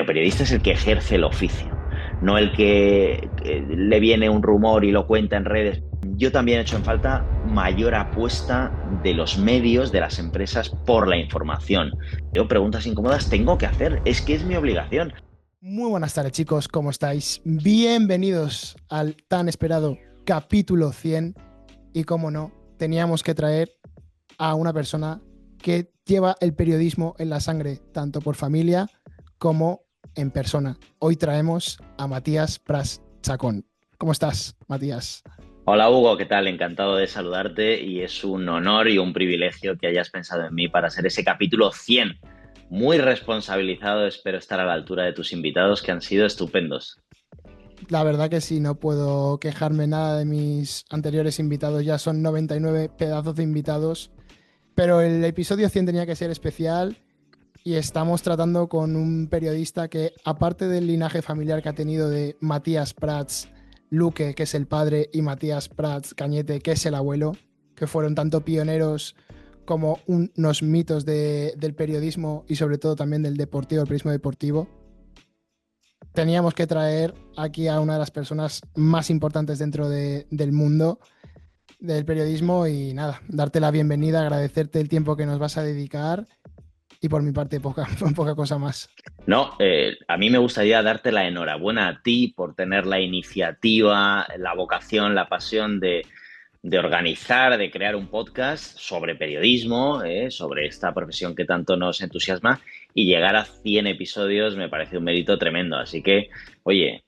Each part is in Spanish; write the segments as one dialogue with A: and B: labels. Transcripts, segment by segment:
A: pero periodista es el que ejerce el oficio, no el que le viene un rumor y lo cuenta en redes. Yo también he hecho en falta mayor apuesta de los medios, de las empresas por la información. Yo preguntas incómodas tengo que hacer, es que es mi obligación.
B: Muy buenas tardes, chicos, ¿cómo estáis? Bienvenidos al tan esperado capítulo 100. Y como no, teníamos que traer a una persona que lleva el periodismo en la sangre, tanto por familia como en persona. Hoy traemos a Matías Prats Chacón. ¿Cómo estás, Matías?
A: Hola Hugo, ¿qué tal? Encantado de saludarte y es un honor y un privilegio que hayas pensado en mí para ser ese capítulo 100. Muy responsabilizado, espero estar a la altura de tus invitados que han sido estupendos.
B: La verdad que sí, no puedo quejarme nada de mis anteriores invitados, ya son 99 pedazos de invitados, pero el episodio 100 tenía que ser especial. Y estamos tratando con un periodista que, aparte del linaje familiar que ha tenido de Matías Prats Luque, que es el padre, y Matías Prats Cañete, que es el abuelo, que fueron tanto pioneros como unos mitos del periodismo y sobre todo también del deportivo, el periodismo deportivo, teníamos que traer aquí a una de las personas más importantes dentro del mundo del periodismo y nada, darte la bienvenida, agradecerte el tiempo que nos vas a dedicar y por mi parte poca, poca cosa más.
A: No, a mí me gustaría darte la enhorabuena a ti por tener la iniciativa, la vocación, la pasión de organizar, de crear un podcast sobre periodismo, sobre esta profesión que tanto nos entusiasma y llegar a 100 episodios me parece un mérito tremendo. Así que, oye,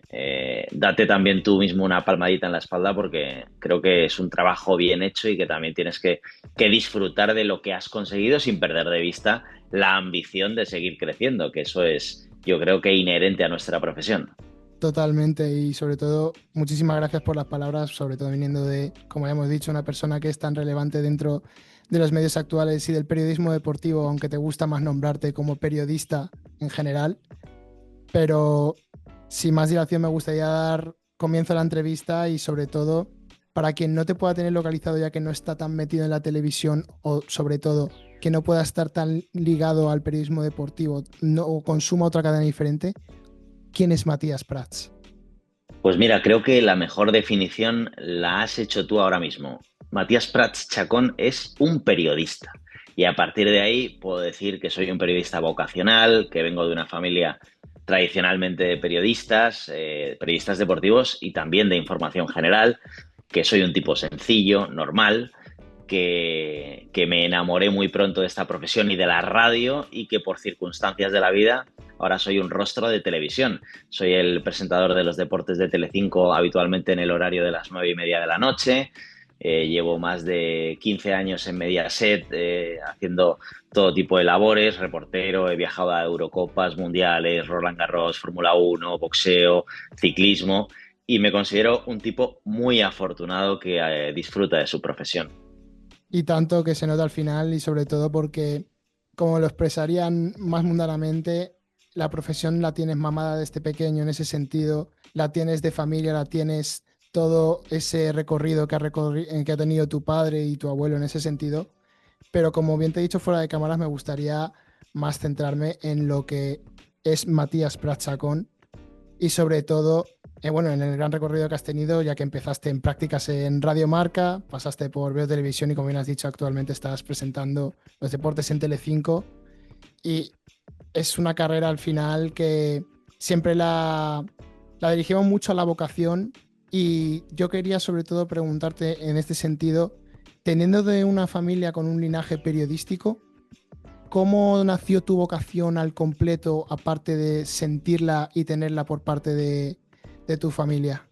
A: date también tú mismo una palmadita en la espalda porque creo que es un trabajo bien hecho y que también tienes que disfrutar de lo que has conseguido sin perder de vista la ambición de seguir creciendo, que eso es, yo creo que inherente a nuestra profesión.
B: Totalmente y sobre todo muchísimas gracias por las palabras, sobre todo viniendo de, como ya hemos dicho, una persona que es tan relevante dentro de los medios actuales y del periodismo deportivo, aunque te gusta más nombrarte como periodista en general. Pero sin más dilación me gustaría dar comienzo a la entrevista y sobre todo para quien no te pueda tener localizado ya que no está tan metido en la televisión o sobre todo que no pueda estar tan ligado al periodismo deportivo no, o consuma otra cadena diferente, ¿quién es Matías Prats?
A: Pues mira, creo que la mejor definición la has hecho tú ahora mismo. Matías Prats Chacón es un periodista. Y a partir de ahí puedo decir que soy un periodista vocacional, que vengo de una familia tradicionalmente de periodistas, periodistas deportivos y también de información general, que soy un tipo sencillo, normal, que me enamoré muy pronto de esta profesión y de la radio y que por circunstancias de la vida ahora soy un rostro de televisión. Soy el presentador de los deportes de Telecinco habitualmente en el horario de las 9:30 de la noche. Llevo más de 15 años en Mediaset haciendo todo tipo de labores, reportero, he viajado a Eurocopas, Mundiales, Roland Garros, Fórmula 1, boxeo, ciclismo y me considero un tipo muy afortunado que disfruta de su profesión.
B: Y tanto que se nota al final y sobre todo porque, como lo expresarían más mundanamente, la profesión la tienes mamada desde pequeño en ese sentido, la tienes de familia, la tienes todo ese recorrido que ha tenido tu padre y tu abuelo en ese sentido. Pero como bien te he dicho fuera de cámaras, me gustaría más centrarme en lo que es Matías Prats Chacón y sobre todo, bueno, en el gran recorrido que has tenido, ya que empezaste en prácticas en Radio Marca, pasaste por Veo Televisión y como bien has dicho, actualmente estás presentando los deportes en Telecinco y es una carrera al final que siempre la dirigimos mucho a la vocación y yo quería sobre todo preguntarte en este sentido, teniendo de una familia con un linaje periodístico, ¿cómo nació tu vocación al completo, aparte de sentirla y tenerla por parte de tu familia?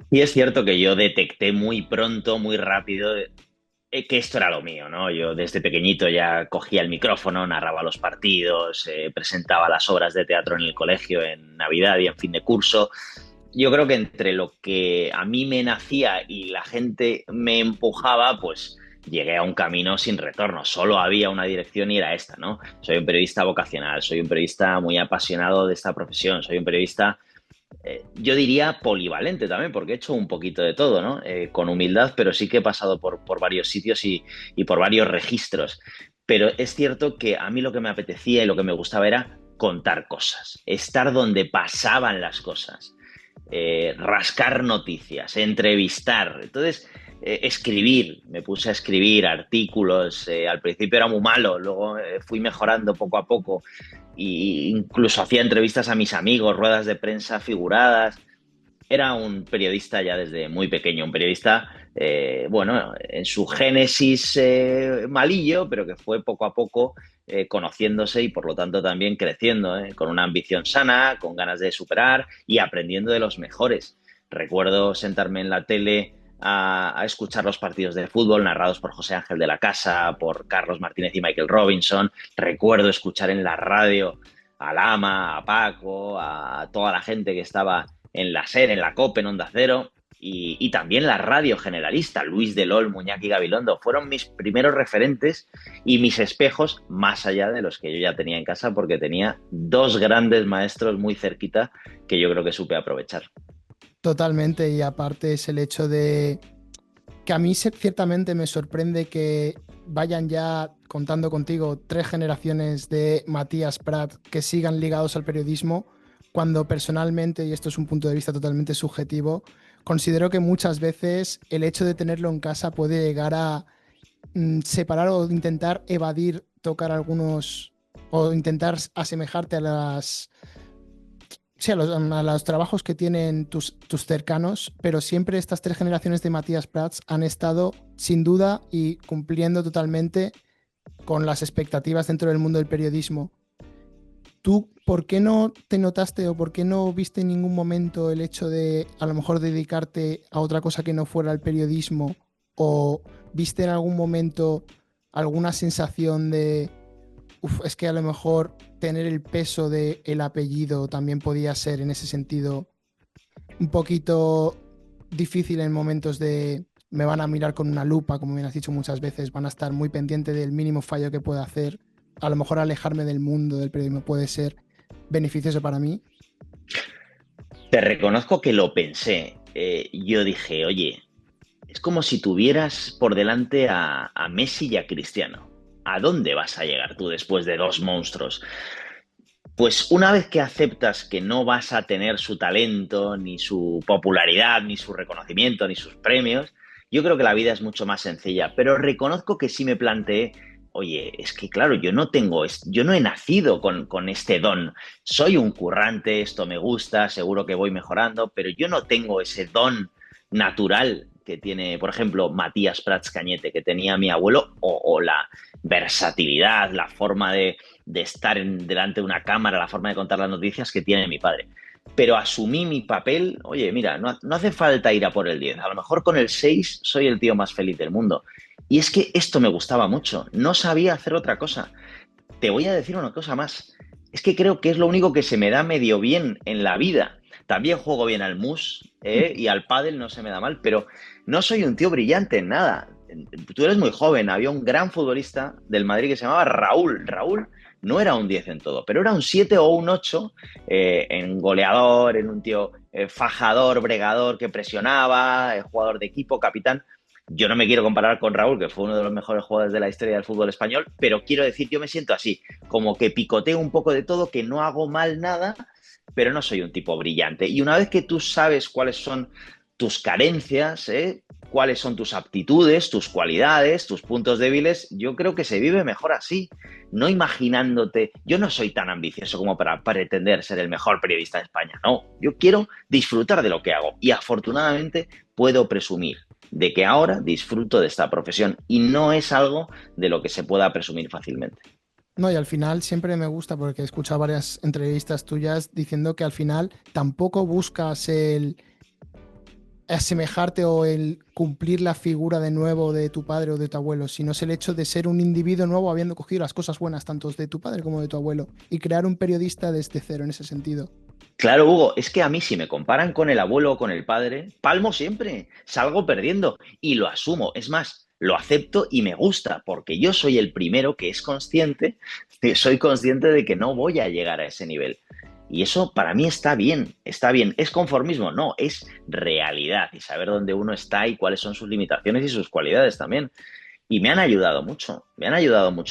A: Y es cierto que yo detecté muy pronto, muy rápido, que esto era lo mío, ¿no? Yo desde pequeñito ya cogía el micrófono, narraba los partidos, presentaba las obras de teatro en el colegio en Navidad y en fin de curso. Yo creo que entre lo que a mí me nacía y la gente me empujaba, pues llegué a un camino sin retorno. Solo había una dirección y era esta, ¿no? Soy un periodista vocacional, soy un periodista muy apasionado de esta profesión, soy un periodista yo diría polivalente también, porque he hecho un poquito de todo, ¿no? Con humildad, pero sí que he pasado por varios sitios y por varios registros. Pero es cierto que a mí lo que me apetecía y lo que me gustaba era contar cosas, estar donde pasaban las cosas, rascar noticias, entrevistar. Entonces, escribir, me puse a escribir artículos. Al principio era muy malo, luego fui mejorando poco a poco e incluso hacía entrevistas a mis amigos, ruedas de prensa figuradas. Era un periodista ya desde muy pequeño, un periodista, bueno, en su génesis malillo, pero que fue poco a poco conociéndose y por lo tanto también creciendo, con una ambición sana, con ganas de superar y aprendiendo de los mejores. Recuerdo sentarme en la tele a escuchar los partidos de fútbol narrados por José Ángel de la Casa, por Carlos Martínez y Michael Robinson. Recuerdo escuchar en la radio a Lama, a Paco, a toda la gente que estaba en la SER, en la COPE, en Onda Cero, y también la radio generalista, Luis de Lol, Muñaki Gabilondo, fueron mis primeros referentes y mis espejos, más allá de los que yo ya tenía en casa, porque tenía dos grandes maestros muy cerquita que yo creo que supe aprovechar.
B: Totalmente, y aparte es el hecho de que a mí ciertamente me sorprende que vayan ya contando contigo 3 generaciones de Matías Prat que sigan ligados al periodismo, cuando personalmente, y esto es un punto de vista totalmente subjetivo, considero que muchas veces el hecho de tenerlo en casa puede llegar a separar o intentar evadir, tocar algunos o intentar asemejarte a las sí, a los trabajos que tienen tus cercanos, pero siempre estas 3 generaciones de Matías Prats han estado sin duda y cumpliendo totalmente con las expectativas dentro del mundo del periodismo. ¿Tú por qué no te notaste o por qué no viste en ningún momento el hecho de a lo mejor dedicarte a otra cosa que no fuera el periodismo? ¿O viste en algún momento alguna sensación de es que a lo mejor tener el peso del apellido también podía ser en ese sentido un poquito difícil en momentos de me van a mirar con una lupa, como me has dicho muchas veces, van a estar muy pendiente del mínimo fallo que pueda hacer? A lo mejor alejarme del mundo del periodismo puede ser beneficioso para mí.
A: Te reconozco que lo pensé. Yo dije, oye, es como si tuvieras por delante a Messi y a Cristiano. ¿A dónde vas a llegar tú después de dos monstruos? Pues una vez que aceptas que no vas a tener su talento, ni su popularidad, ni su reconocimiento, ni sus premios, yo creo que la vida es mucho más sencilla. Pero reconozco que sí me planteé, oye, es que claro, yo no he nacido con este don. Soy un currante, esto me gusta, seguro que voy mejorando, pero yo no tengo ese don natural que tiene, por ejemplo, Matías Prats Cañete, que tenía mi abuelo, o la versatilidad, la forma de estar delante de una cámara, la forma de contar las noticias que tiene mi padre. Pero asumí mi papel, oye, mira, no hace falta ir a por el 10, a lo mejor con el 6 soy el tío más feliz del mundo. Y es que esto me gustaba mucho, no sabía hacer otra cosa. Te voy a decir una cosa más, es que creo que es lo único que se me da medio bien en la vida. También juego bien al mus, y al pádel no se me da mal, pero no soy un tío brillante en nada. Tú eres muy joven, había un gran futbolista del Madrid que se llamaba Raúl. Raúl no era un 10 en todo, pero era un 7 o un 8 en goleador, en un tío fajador, bregador, que presionaba, jugador de equipo, capitán. Yo no me quiero comparar con Raúl, que fue uno de los mejores jugadores de la historia del fútbol español, pero quiero decir, yo me siento así, como que picoteo un poco de todo, que no hago mal nada, pero no soy un tipo brillante. Y una vez que tú sabes cuáles son tus carencias, cuáles son tus aptitudes, tus cualidades, tus puntos débiles, yo creo que se vive mejor así, no imaginándote. Yo no soy tan ambicioso como para pretender ser el mejor periodista de España, no, yo quiero disfrutar de lo que hago y afortunadamente puedo presumir de que ahora disfruto de esta profesión y no es algo de lo que se pueda presumir fácilmente.
B: No, y al final siempre me gusta porque he escuchado varias entrevistas tuyas diciendo que al final tampoco buscas el asemejarte o el cumplir la figura de nuevo de tu padre o de tu abuelo, sino es el hecho de ser un individuo nuevo habiendo cogido las cosas buenas tanto de tu padre como de tu abuelo y crear un periodista desde cero en ese sentido.
A: Claro, Hugo, es que a mí si me comparan con el abuelo o con el padre, palmo siempre, salgo perdiendo y lo asumo. Es más, lo acepto y me gusta, porque yo soy el primero que es consciente, que soy consciente de que no voy a llegar a ese nivel. Y eso para mí está bien, está bien. ¿Es conformismo? No, es realidad y saber dónde uno está y cuáles son sus limitaciones y sus cualidades también. Y me han ayudado mucho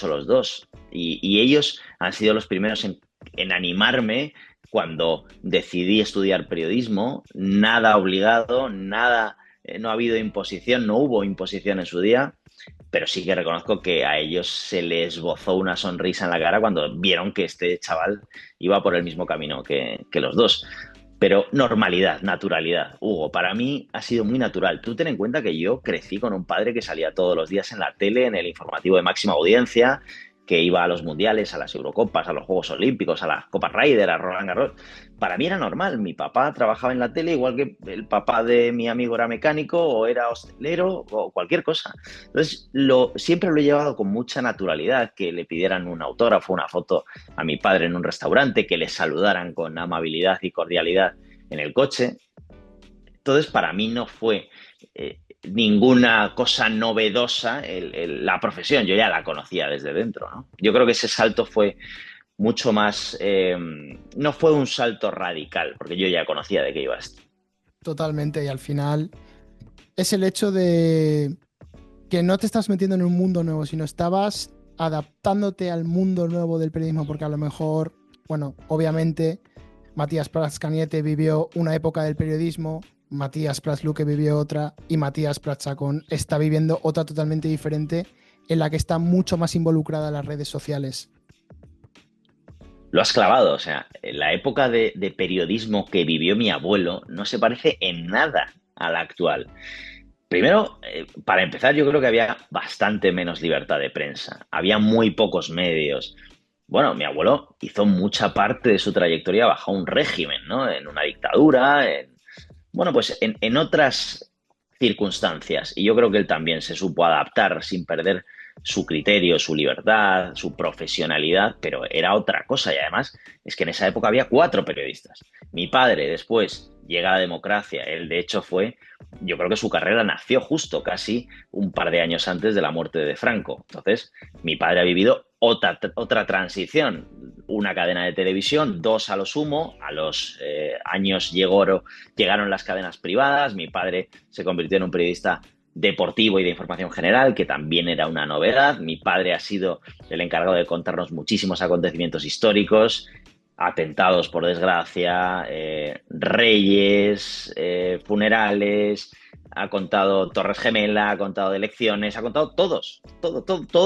A: los dos. Y ellos han sido los primeros en en animarme cuando decidí estudiar periodismo, nada obligado, nada, no ha habido imposición, no hubo imposición en su día, pero sí que reconozco que a ellos se les esbozó una sonrisa en la cara cuando vieron que este chaval iba por el mismo camino que los dos. Pero normalidad, naturalidad. Hugo, para mí ha sido muy natural. Tú ten en cuenta que yo crecí con un padre que salía todos los días en la tele, en el informativo de máxima audiencia, que iba a los mundiales, a las Eurocopas, a los Juegos Olímpicos, a las Copas Ryder, a Roland Garros. Para mí era normal. Mi papá trabajaba en la tele, igual que el papá de mi amigo era mecánico o era hostelero o cualquier cosa. Entonces, siempre lo he llevado con mucha naturalidad, que le pidieran un autógrafo, una foto a mi padre en un restaurante, que le saludaran con amabilidad y cordialidad en el coche. Entonces, para mí no fue ninguna cosa novedosa la profesión, yo ya la conocía desde dentro, ¿no? Yo creo que ese salto fue mucho más, no fue un salto radical, porque yo ya conocía de qué iba esto.
B: Totalmente, y al final es el hecho de que no te estás metiendo en un mundo nuevo, sino estabas adaptándote al mundo nuevo del periodismo, porque a lo mejor, bueno, obviamente Matías Prats Cañete vivió una época del periodismo, Matías Prats Luque vivió otra y Matías Prats Chacón está viviendo otra totalmente diferente en la que está mucho más involucrada en las redes sociales.
A: Lo has clavado, o sea, la época de periodismo que vivió mi abuelo no se parece en nada a la actual. Primero, para empezar, yo creo que había bastante menos libertad de prensa. Había muy pocos medios. Bueno, mi abuelo hizo mucha parte de su trayectoria bajo un régimen, ¿no? En una dictadura, bueno, pues en otras circunstancias. Y yo creo que él también se supo adaptar sin perder su criterio, su libertad, su profesionalidad, pero era otra cosa. Y además es que en esa época había 4 periodistas. Mi padre después llega a la democracia. Él de hecho fue, yo creo que su carrera nació justo casi un par de años antes de la muerte de Franco. Entonces, mi padre ha vivido otra transición, una cadena de televisión, 2 a lo sumo, a los años llegaron las cadenas privadas, mi padre se convirtió en un periodista deportivo y de información general, que también era una novedad. Mi padre ha sido el encargado de contarnos muchísimos acontecimientos históricos, atentados por desgracia, reyes, funerales, ha contado Torres Gemela, ha contado de elecciones, ha contado todos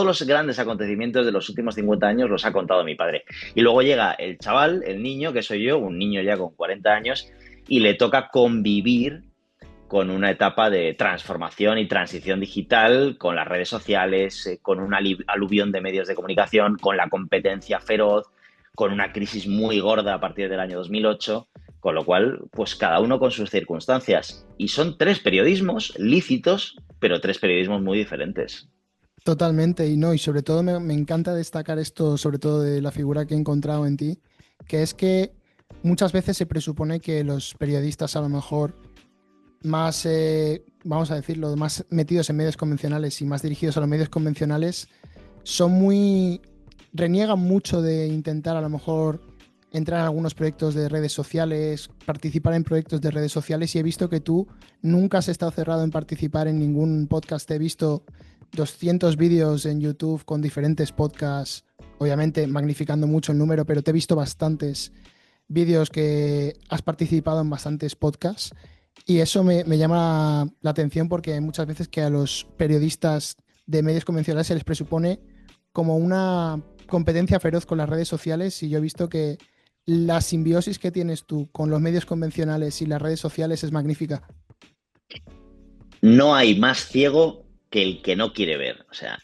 A: los grandes acontecimientos de los últimos 50 años los ha contado mi padre. Y luego llega el chaval, el niño, que soy yo, un niño ya con 40 años, y le toca convivir con una etapa de transformación y transición digital, con las redes sociales, con un aluvión de medios de comunicación, con la competencia feroz, con una crisis muy gorda a partir del año 2008, con lo cual, pues cada uno con sus circunstancias. Y son 3 periodismos lícitos, pero 3 periodismos muy diferentes.
B: Totalmente, y no, y sobre todo me encanta destacar esto, sobre todo de la figura que he encontrado en ti, que es que muchas veces se presupone que los periodistas a lo mejor más, vamos a decirlo, más metidos en medios convencionales y más dirigidos a los medios convencionales, reniegan mucho de intentar a lo mejor entrar en algunos proyectos de redes sociales, participar en proyectos de redes sociales, y he visto que tú nunca has estado cerrado en participar en ningún podcast. Te he visto 200 vídeos en YouTube con diferentes podcasts, obviamente magnificando mucho el número, pero te he visto bastantes vídeos que has participado en bastantes podcasts. Y eso me llama la atención porque muchas veces que a los periodistas de medios convencionales se les presupone como una competencia feroz con las redes sociales, y yo he visto que la simbiosis que tienes tú con los medios convencionales y las redes sociales es magnífica.
A: No hay más ciego que el que no quiere ver. O sea,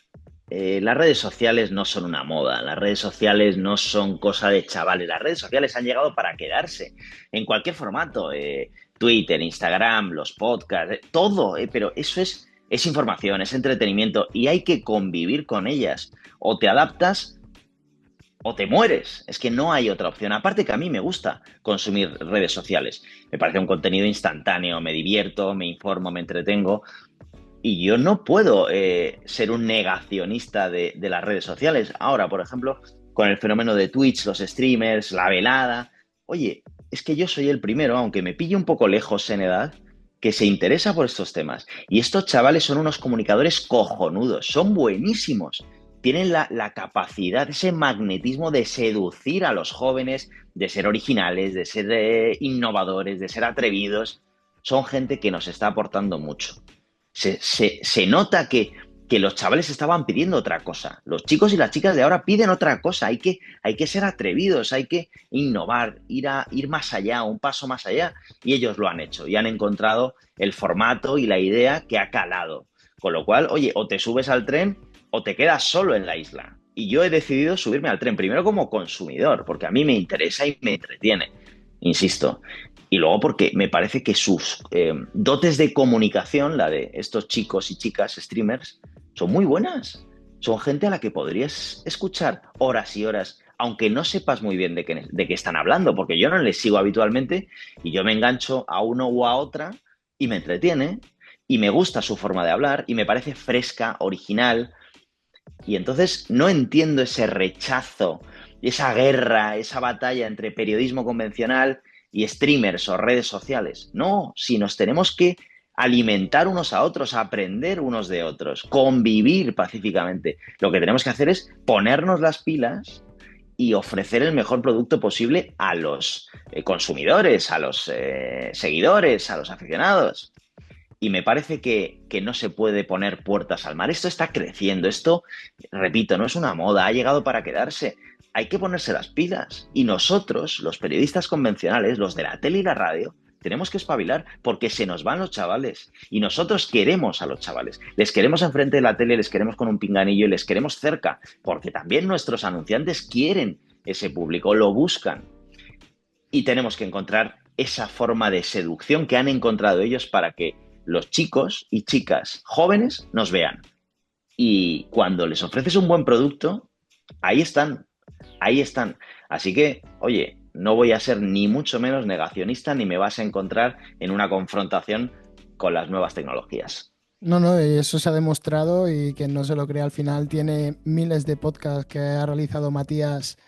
A: las redes sociales no son una moda, las redes sociales no son cosa de chavales, las redes sociales han llegado para quedarse en cualquier formato. Twitter, Instagram, los podcasts, todo, pero eso es información, es entretenimiento y hay que convivir con ellas. O te adaptas o te mueres. Es que no hay otra opción. Aparte que a mí me gusta consumir redes sociales. Me parece un contenido instantáneo, me divierto, me informo, me entretengo. Y yo no puedo ser un negacionista de las redes sociales. Ahora, por ejemplo, con el fenómeno de Twitch, los streamers, la velada. Oye, es que yo soy el primero, aunque me pille un poco lejos en edad, que se interesa por estos temas. Y estos chavales son unos comunicadores cojonudos, son buenísimos. tienen la capacidad, ese magnetismo de seducir a los jóvenes, de ser originales, de ser innovadores, de ser atrevidos. Son gente que nos está aportando mucho. Se nota que los chavales estaban pidiendo otra cosa. Los chicos y las chicas de ahora piden otra cosa. Hay que ser atrevidos, hay que innovar, ir más allá, un paso más allá. Y ellos lo han hecho y han encontrado el formato y la idea que ha calado. Con lo cual, oye, o te subes al tren o te quedas solo en la isla. Y yo he decidido subirme al tren, primero como consumidor, porque a mí me interesa y me entretiene, insisto. Y luego porque me parece que sus dotes de comunicación, la de estos chicos y chicas streamers, son muy buenas. Son gente a la que podrías escuchar horas y horas, aunque no sepas muy bien de qué están hablando, porque yo no les sigo habitualmente y yo me engancho a uno u a otra y me entretiene y me gusta su forma de hablar y me parece fresca, original. Y entonces no entiendo ese rechazo, esa guerra, esa batalla entre periodismo convencional y streamers o redes sociales. No, si nos tenemos que alimentar unos a otros, aprender unos de otros, convivir pacíficamente. Lo que tenemos que hacer es ponernos las pilas y ofrecer el mejor producto posible a los consumidores, a los seguidores, a los aficionados. Y me parece que no se puede poner puertas al mar. Esto está creciendo, esto, repito, no es una moda, ha llegado para quedarse. Hay que ponerse las pilas. Y nosotros, los periodistas convencionales, los de la tele y la radio, tenemos que espabilar porque se nos van los chavales. Y nosotros queremos a los chavales. Les queremos enfrente de la tele, les queremos con un pinganillo y les queremos cerca. Porque también nuestros anunciantes quieren ese público, lo buscan. Y tenemos que encontrar esa forma de seducción que han encontrado ellos para que los chicos y chicas jóvenes nos vean. Y cuando les ofreces un buen producto, ahí están, ahí están. Así que, oye, no voy a ser ni mucho menos negacionista ni me vas a encontrar en una confrontación con las nuevas tecnologías.
B: No, no, eso se ha demostrado y quien no se lo crea al final tiene miles de podcasts que ha realizado Matías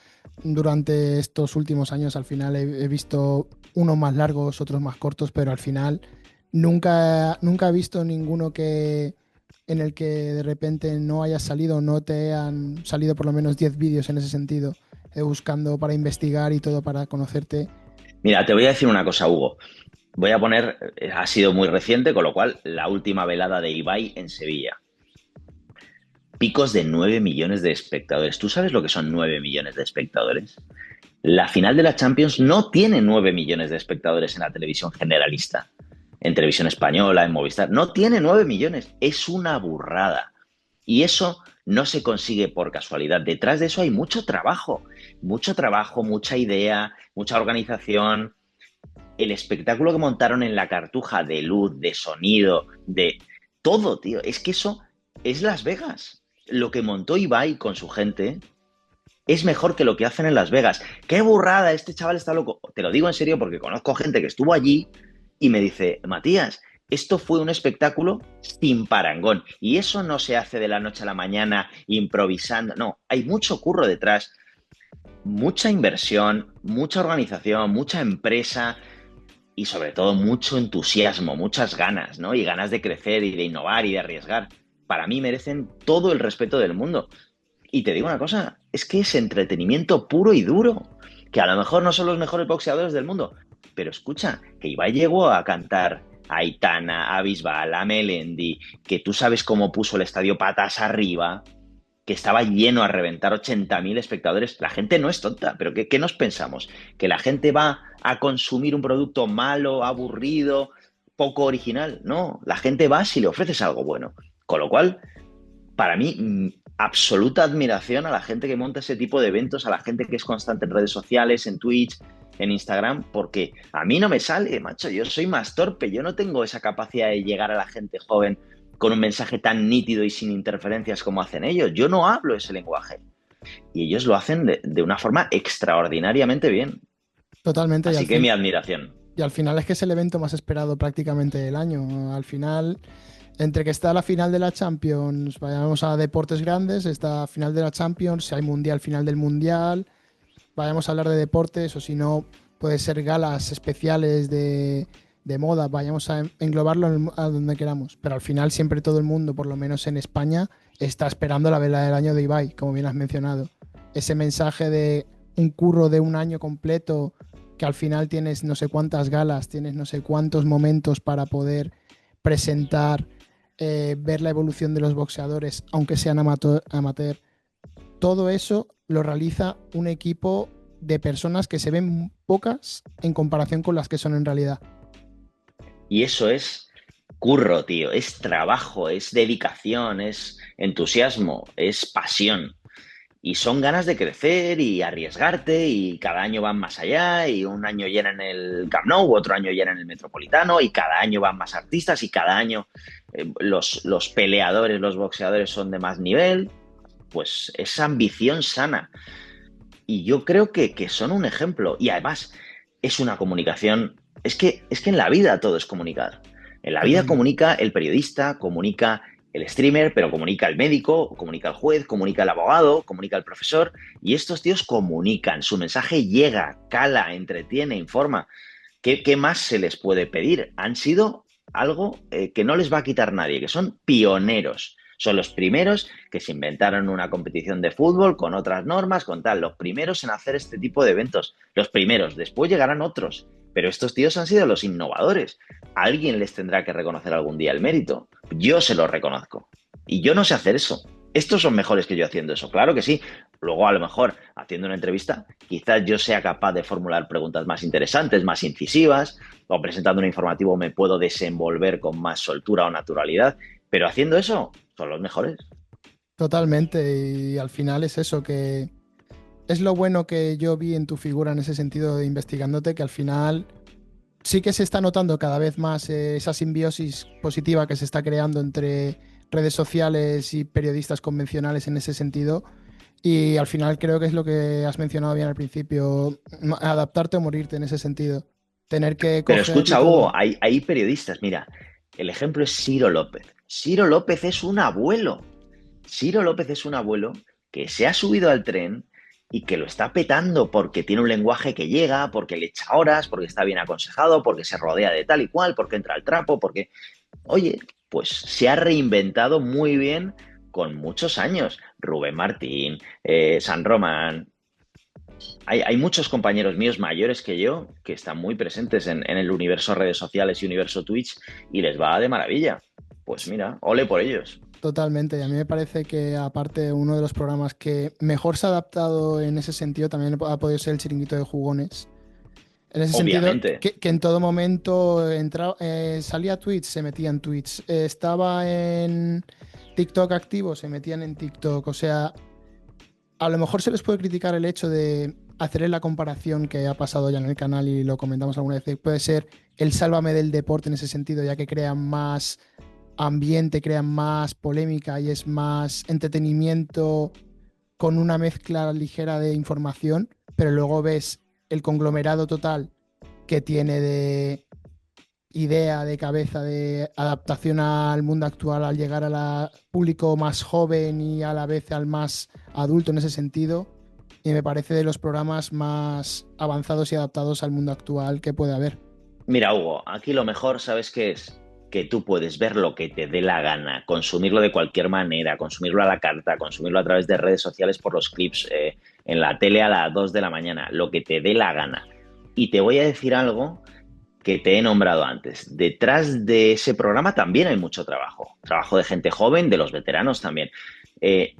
B: durante estos últimos años. Al final he visto unos más largos, otros más cortos, pero al final nunca he visto ninguno en el que de repente no haya salido, no te han salido por lo menos 10 vídeos en ese sentido, buscando para investigar y todo para conocerte.
A: Mira, te voy a decir una cosa, Hugo. Voy a poner, ha sido muy reciente, con lo cual, la última velada de Ibai en Sevilla. Picos de 9 millones de espectadores. ¿Tú sabes lo que son 9 millones de espectadores? La final de la Champions no tiene 9 millones de espectadores en la televisión generalista, en televisión española, en Movistar. No tiene 9 millones. Es una burrada. Y eso no se consigue por casualidad. Detrás de eso hay mucho trabajo, mucha idea, mucha organización. El espectáculo que montaron en la Cartuja de luz, de sonido, de todo, tío. Es que eso es Las Vegas. Lo que montó Ibai con su gente es mejor que lo que hacen en Las Vegas. ¡Qué burrada! Este chaval está loco. Te lo digo en serio porque conozco gente que estuvo allí y me dice, Matías, esto fue un espectáculo sin parangón. Y eso no se hace de la noche a la mañana improvisando. No, hay mucho curro detrás, mucha inversión, mucha organización, mucha empresa y sobre todo mucho entusiasmo, muchas ganas, ¿no? Y ganas de crecer y de innovar y de arriesgar. Para mí merecen todo el respeto del mundo. Y te digo una cosa, es que es entretenimiento puro y duro, que a lo mejor no son los mejores boxeadores del mundo, pero escucha, que Ibai llegó a cantar a Aitana, a Bisbal, a Melendi, que tú sabes cómo puso el estadio patas arriba, que estaba lleno a reventar 80.000 espectadores. La gente no es tonta, pero ¿qué nos pensamos? ¿Que la gente va a consumir un producto malo, aburrido, poco original? No, la gente va si le ofreces algo bueno. Con lo cual, para mí, absoluta admiración a la gente que monta ese tipo de eventos, a la gente que es constante en redes sociales, en Twitch, en Instagram, porque a mí no me sale, macho, yo soy más torpe, yo no tengo esa capacidad de llegar a la gente joven con un mensaje tan nítido y sin interferencias como hacen ellos. Yo no hablo ese lenguaje. Y ellos lo hacen de una forma extraordinariamente bien.
B: Totalmente,
A: Así que mi admiración.
B: y al final es que es el evento más esperado prácticamente del año. Al final, entre que está la final de la Champions, vayamos a deportes grandes, está final de la Champions, si hay mundial, final del mundial, vayamos a hablar de deportes o si no, puede ser galas especiales de moda, vayamos a englobarlo a donde queramos. Pero al final siempre todo el mundo, por lo menos en España, está esperando la vela del año de Ibai, como bien has mencionado. Ese mensaje de un curro de un año completo, que al final tienes no sé cuántas galas, tienes no sé cuántos momentos para poder presentar, ver la evolución de los boxeadores, aunque sean amateur. Todo eso lo realiza un equipo de personas que se ven pocas en comparación con las que son en realidad.
A: Y eso es curro, tío, es trabajo, es dedicación, es entusiasmo, es pasión. Y son ganas de crecer y arriesgarte y cada año van más allá y un año llenan el Camp Nou, otro año llenan el Metropolitano y cada año van más artistas y cada año los peleadores, los boxeadores son de más nivel. Pues esa ambición sana. Y yo creo que son un ejemplo. Y además es una comunicación. Es que en la vida todo es comunicar. En la vida
B: Totalmente.
A: comunica el periodista, comunica el streamer, pero comunica el médico, comunica el juez, comunica el abogado, comunica el profesor. Y estos tíos comunican. Su mensaje llega, cala, entretiene, informa. ¿Qué más se les puede pedir? Han sido algo que no les va a quitar nadie, que son pioneros. Son los primeros que se inventaron una competición de fútbol con otras normas, con tal. Los primeros en hacer este tipo de eventos. Los primeros. Después llegarán otros. Pero estos tíos han sido los innovadores. Alguien les tendrá que reconocer algún día el mérito. Yo se lo reconozco. Y yo no sé hacer eso. Estos son mejores que yo haciendo eso. Claro que sí. Luego, a lo mejor, haciendo una entrevista, quizás yo sea capaz de formular preguntas más interesantes, más incisivas, o presentando un informativo me puedo desenvolver con más soltura o naturalidad, pero haciendo eso, son los mejores.
B: Totalmente. Y al final es eso, que es lo bueno que yo vi en tu figura en ese sentido de investigándote, que al final sí que se está notando cada vez más esa simbiosis positiva que se está creando entre redes sociales y periodistas convencionales en ese sentido. Y al final creo que es lo que has mencionado bien al principio, adaptarte o morirte en ese sentido. Tener que
A: Pero
B: coger y
A: escucha, Hugo,
B: todo.
A: hay periodistas, mira, el ejemplo es Ciro López. Ciro López es un abuelo. Ciro López es un abuelo que se ha subido al tren y que lo está petando porque tiene un lenguaje que llega, porque le echa horas, porque está bien aconsejado, porque se rodea de tal y cual, porque entra al trapo, porque, oye, pues se ha reinventado muy bien con muchos años. Rubén Martín, San Román. Hay muchos compañeros míos mayores que yo que están muy presentes en el universo redes sociales y universo Twitch y les va de maravilla. Pues mira, ole por ellos.
B: Totalmente, y a mí me parece que aparte uno de los programas que mejor se ha adaptado en ese sentido también ha podido ser el Chiringuito de Jugones. En ese sentido,
A: Obviamente.
B: que en todo momento salía tweets, se metían tweets. Estaba en TikTok activo, se metían en TikTok. O sea, a lo mejor se les puede criticar el hecho de hacer la comparación que ha pasado ya en el canal y lo comentamos alguna vez. Que puede ser el sálvame del deporte en ese sentido, ya que crean más ambiente, crean más polémica y es más entretenimiento con una mezcla ligera de información, pero luego ves el conglomerado total que tiene de idea, de cabeza, de adaptación al mundo actual, al llegar al público más joven y a la vez al más adulto en ese sentido. Y me parece de los programas más avanzados y adaptados al mundo actual que puede haber.
A: Mira, Hugo, aquí lo mejor, ¿sabes qué es? Que tú puedes ver lo que te dé la gana, consumirlo de cualquier manera, consumirlo a la carta, consumirlo a través de redes sociales por los clips, en la tele a las 2 de la mañana, lo que te dé la gana. Y te voy a decir algo que te he nombrado antes. Detrás de ese programa también hay mucho trabajo. Trabajo de gente joven, de los veteranos también. Eh,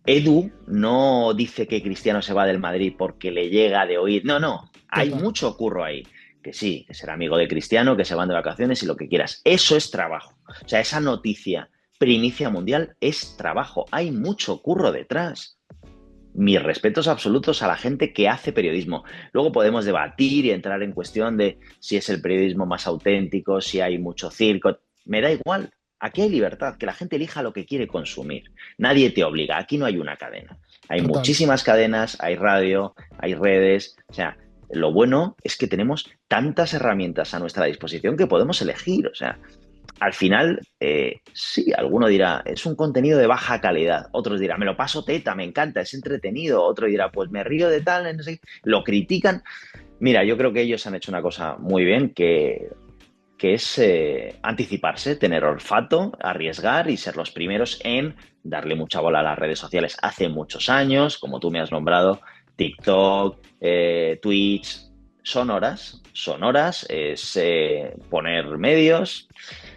A: Edu no dice que Cristiano se va del Madrid porque le llega de oír. No, no. Hay
B: Total,
A: mucho curro ahí. Que sí, que será amigo de Cristiano, que se van de vacaciones y lo que quieras. Eso es trabajo. O sea, esa noticia, primicia mundial, es trabajo. Hay mucho curro detrás. Mis respetos absolutos a la gente que hace periodismo. Luego podemos debatir y entrar en cuestión de si es el periodismo más auténtico, si hay mucho circo. Me da igual. Aquí hay libertad, que la gente elija lo que quiere consumir. Nadie te obliga. Aquí no hay una cadena. Hay
B: total.
A: muchísimas cadenas, hay radio, hay redes. O sea, lo bueno es que tenemos tantas herramientas a nuestra disposición que podemos elegir. O sea, al final, sí, alguno dirá, es un contenido de baja calidad. Otros dirán, me lo paso teta, me encanta, es entretenido. Otro dirá, pues me río de tal, no sé qué. Lo critican. Mira, yo creo que ellos han hecho una cosa muy bien, que que es anticiparse, tener olfato, arriesgar y ser los primeros en darle mucha bola a las redes sociales. Hace muchos años, como tú me has nombrado, TikTok, Twitch, son horas, es poner medios.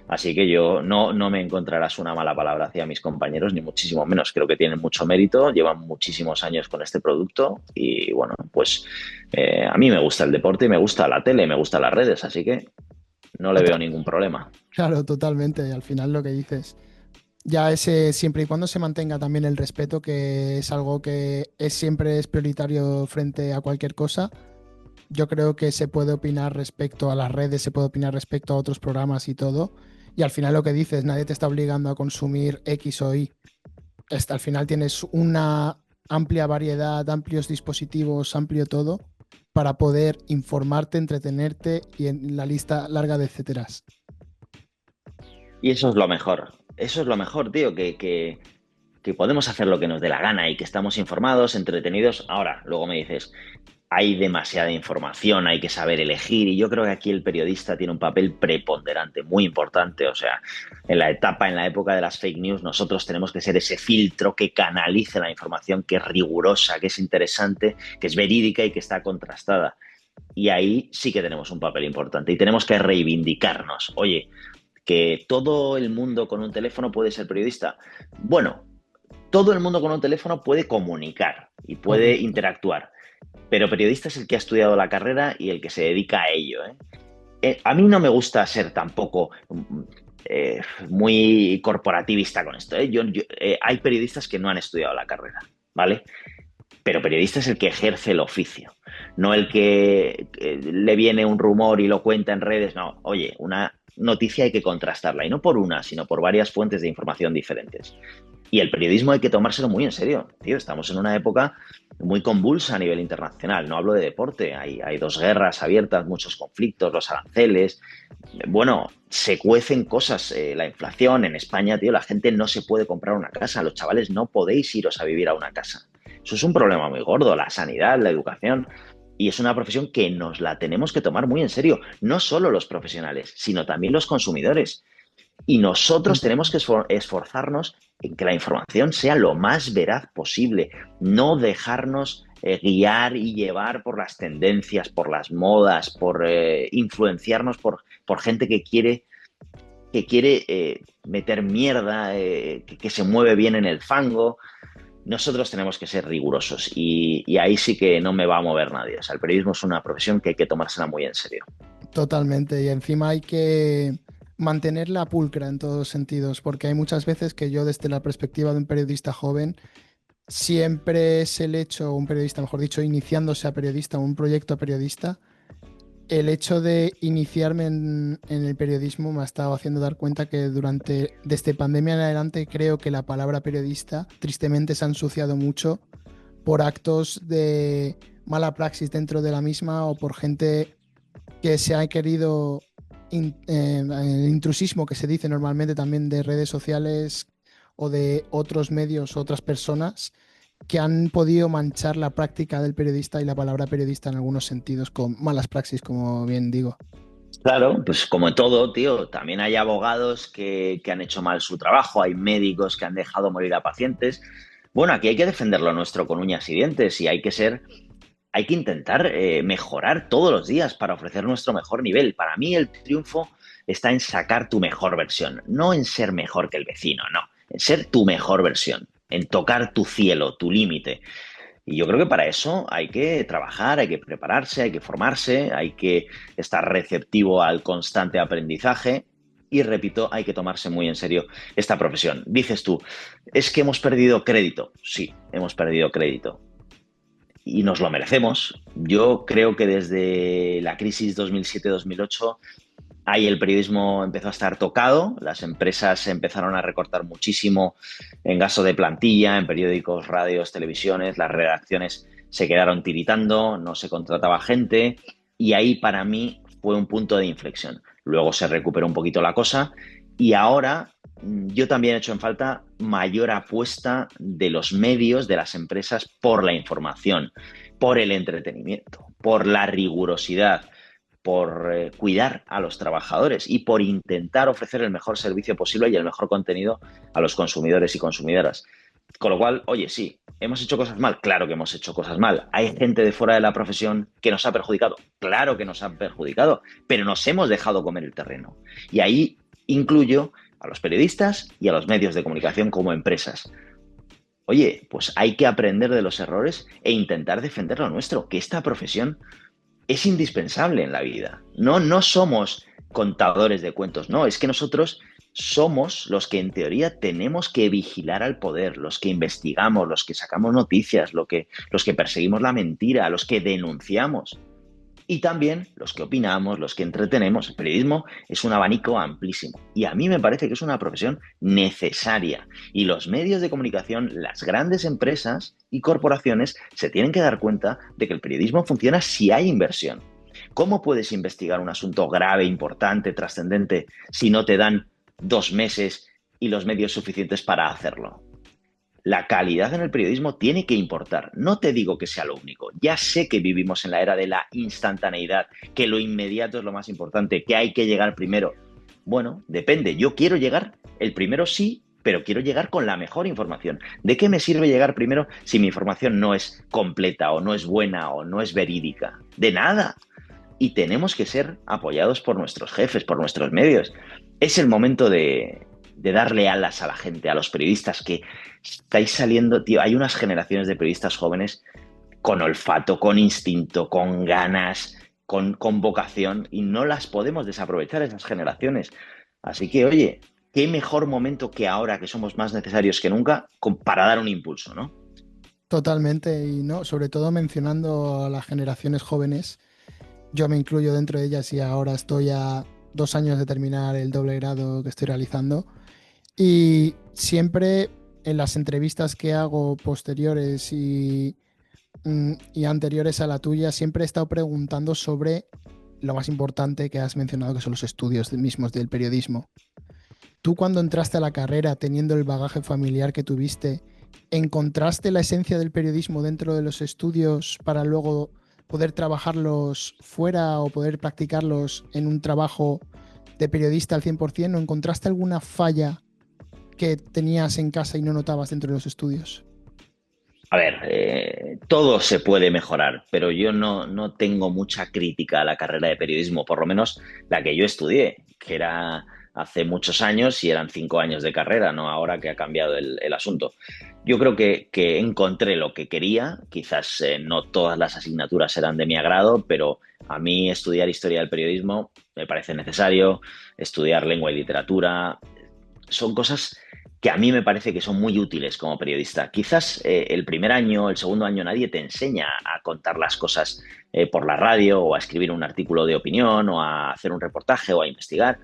A: Así que yo no me encontrarás una mala palabra hacia mis compañeros, ni muchísimo menos. Creo que tienen mucho mérito, llevan muchísimos años con este producto y bueno, pues a mí me gusta el deporte y me gusta la tele, me gustan las redes, así que no le veo
B: Total-
A: ningún problema.
B: claro, totalmente. Al final lo que dices. Ya ese, siempre y cuando se mantenga también el respeto, que es algo que siempre es prioritario frente a cualquier cosa. Yo creo que se puede opinar respecto a las redes, se puede opinar respecto a otros programas y todo. Y al final lo que dices, nadie te está obligando a consumir X o Y. Al final tienes una amplia variedad, amplios dispositivos, amplio todo, para poder informarte, entretenerte y en la lista larga de etcéteras.
A: Y eso es lo mejor. Eso es lo mejor, tío, que podemos hacer lo que nos dé la gana y que estamos informados, entretenidos. Ahora, luego me dices, hay demasiada información, hay que saber elegir y yo creo que aquí el periodista tiene un papel preponderante, muy importante. O sea, en la época de las fake news, nosotros tenemos que ser ese filtro que canalice la información, que es rigurosa, que es interesante, que es verídica y que está contrastada. Y ahí sí que tenemos un papel importante y tenemos que reivindicarnos. Oye, que todo el mundo con un teléfono puede ser periodista. Bueno, todo el mundo con un teléfono puede comunicar y puede
B: Correcto.
A: interactuar, pero periodista es el que ha estudiado la carrera y el que se dedica a ello, ¿eh? A mí no me gusta ser tampoco muy corporativista con esto, ¿eh? Hay periodistas que no han estudiado la carrera, ¿vale? Pero periodista es el que ejerce el oficio, no el que le viene un rumor y lo cuenta en redes. No, oye, una noticia hay que contrastarla, y no por una, sino por varias fuentes de información diferentes. Y el periodismo hay que tomárselo muy en serio. Tío, estamos en una época muy convulsa a nivel internacional. No hablo de deporte. Hay dos guerras abiertas, muchos conflictos, los aranceles. Bueno, se cuecen cosas. La inflación en España, tío, la gente no se puede comprar una casa. Los chavales no podéis iros a vivir a una casa. Eso es un problema muy gordo. La sanidad, la educación. Y es una profesión que nos la tenemos que tomar muy en serio. No solo los profesionales, sino también los consumidores. Y nosotros tenemos que esforzarnos en que la información sea lo más veraz posible, no dejarnos guiar y llevar por las tendencias, por las modas, por influenciarnos por gente que quiere meter mierda, que se mueve bien en el fango. Nosotros tenemos que ser rigurosos y ahí sí que no me va a mover nadie. O sea, el periodismo es una profesión que hay que tomársela muy en serio.
B: Totalmente. Y encima hay que mantenerla pulcra en todos sentidos, porque hay muchas veces que yo desde la perspectiva de un periodista joven, siempre es el hecho, un periodista, mejor dicho, iniciándose a periodista, un proyecto a periodista, el hecho de iniciarme en el periodismo me ha estado haciendo dar cuenta que desde pandemia en adelante, creo que la palabra periodista tristemente se ha ensuciado mucho por actos de mala praxis dentro de la misma o por gente que se ha querido, el intrusismo que se dice normalmente también de redes sociales o de otros medios, otras personas que han podido manchar la práctica del periodista y la palabra periodista en algunos sentidos con malas praxis, como bien digo.
A: Claro, pues como en todo, tío, también hay abogados que han hecho mal su trabajo, hay médicos que han dejado morir a pacientes. Bueno, aquí hay que defender lo nuestro con uñas y dientes y hay que intentar mejorar todos los días para ofrecer nuestro mejor nivel. Para mí el triunfo está en sacar tu mejor versión, no en ser mejor que el vecino, no, en ser tu mejor versión, en tocar tu cielo, tu límite. Y yo creo que para eso hay que trabajar, hay que prepararse, hay que formarse, hay que estar receptivo al constante aprendizaje y, repito, hay que tomarse muy en serio esta profesión. Dices tú, es que hemos perdido crédito. Sí, hemos perdido crédito y nos lo merecemos. Yo creo que desde la crisis 2007-2008 ahí el periodismo empezó a estar tocado, las empresas empezaron a recortar muchísimo en gasto de plantilla, en periódicos, radios, televisiones, las redacciones se quedaron tiritando, no se contrataba gente y ahí para mí fue un punto de inflexión. Luego se recuperó un poquito la cosa y ahora yo también he hecho en falta mayor apuesta de los medios, de las empresas por la información, por el entretenimiento, por la rigurosidad. por cuidar a los trabajadores y por intentar ofrecer el mejor servicio posible y el mejor contenido a los consumidores y consumidoras. Con lo cual, oye, sí, ¿hemos hecho cosas mal? Claro que hemos hecho cosas mal. ¿Hay gente de fuera de la profesión que nos ha perjudicado? Claro que nos ha perjudicado, pero nos hemos dejado comer el terreno. Y ahí incluyo a los periodistas y a los medios de comunicación como empresas. Oye, pues hay que aprender de los errores e intentar defender lo nuestro, que esta profesión es indispensable en la vida. No, no somos contadores de cuentos, no, es que nosotros somos los que en teoría tenemos que vigilar al poder, los que investigamos, los que sacamos noticias, los que perseguimos la mentira, los que denunciamos. Y también los que opinamos, los que entretenemos. El periodismo es un abanico amplísimo y a mí me parece que es una profesión necesaria. Y los medios de comunicación, las grandes empresas y corporaciones se tienen que dar cuenta de que el periodismo funciona si hay inversión. ¿Cómo puedes investigar un asunto grave, importante, trascendente si no te dan 2 meses y los medios suficientes para hacerlo? La calidad en el periodismo tiene que importar. No te digo que sea lo único. Ya sé que vivimos en la era de la instantaneidad, que lo inmediato es lo más importante, que hay que llegar primero. Bueno, depende. Yo quiero llegar el primero sí, pero quiero llegar con la mejor información. ¿De qué me sirve llegar primero si mi información no es completa o no es buena o no es verídica? De nada. Y tenemos que ser apoyados por nuestros jefes, por nuestros medios. Es el momento de darle alas a la gente, a los periodistas que estáis saliendo, tío, hay unas generaciones de periodistas jóvenes con olfato, con instinto, con ganas, con vocación y no las podemos desaprovechar esas generaciones. Así que, oye, qué mejor momento que ahora que somos más necesarios que nunca para dar un impulso, ¿no?
B: Totalmente, y no, sobre todo mencionando a las generaciones jóvenes, yo me incluyo dentro de ellas y ahora estoy a 2 años de terminar el doble grado que estoy realizando. Y siempre en las entrevistas que hago posteriores y anteriores a la tuya, siempre he estado preguntando sobre lo más importante que has mencionado, que son los estudios mismos del periodismo. Tú cuando entraste a la carrera, teniendo el bagaje familiar que tuviste, ¿encontraste la esencia del periodismo dentro de los estudios para luego poder trabajarlos fuera o poder practicarlos en un trabajo de periodista al 100%? ¿O encontraste alguna falla que tenías en casa y no notabas dentro de los estudios?
A: A ver, todo se puede mejorar, pero yo no tengo mucha crítica a la carrera de periodismo, por lo menos la que yo estudié, que era hace muchos años y eran 5 años de carrera, no ahora que ha cambiado el asunto. Yo creo que encontré lo que quería, quizás no todas las asignaturas eran de mi agrado, pero a mí estudiar historia del periodismo me parece necesario, estudiar lengua y literatura, son cosas que a mí me parece que son muy útiles como periodista. Quizás el primer año, el segundo año, nadie te enseña a contar las cosas por la radio o a escribir un artículo de opinión o a hacer un reportaje o a investigar,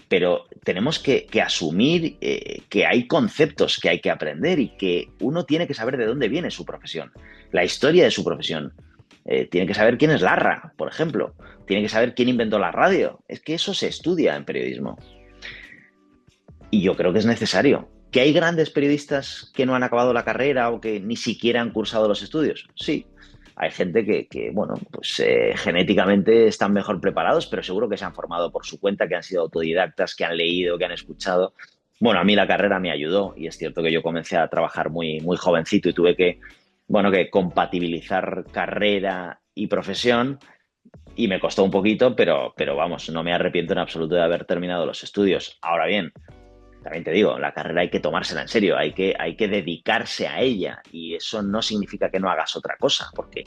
A: pero tenemos que asumir que hay conceptos que hay que aprender y que uno tiene que saber de dónde viene su profesión, la historia de su profesión. Tiene que saber quién es Larra, por ejemplo. Tiene que saber quién inventó la radio. Es que eso se estudia en periodismo. Y yo creo que es necesario. ¿Que hay grandes periodistas que no han acabado la carrera o que ni siquiera han cursado los estudios? Sí. Hay gente bueno, pues genéticamente están mejor preparados, pero seguro que se han formado por su cuenta, que han sido autodidactas, que han leído, que han escuchado. Bueno, a mí la carrera me ayudó y es cierto que yo comencé a trabajar muy, muy jovencito y tuve bueno, que compatibilizar carrera y profesión y me costó un poquito, pero vamos, no me arrepiento en absoluto de haber terminado los estudios. Ahora bien, también te digo, la carrera hay que tomársela en serio, hay que dedicarse a ella y eso no significa que no hagas otra cosa, porque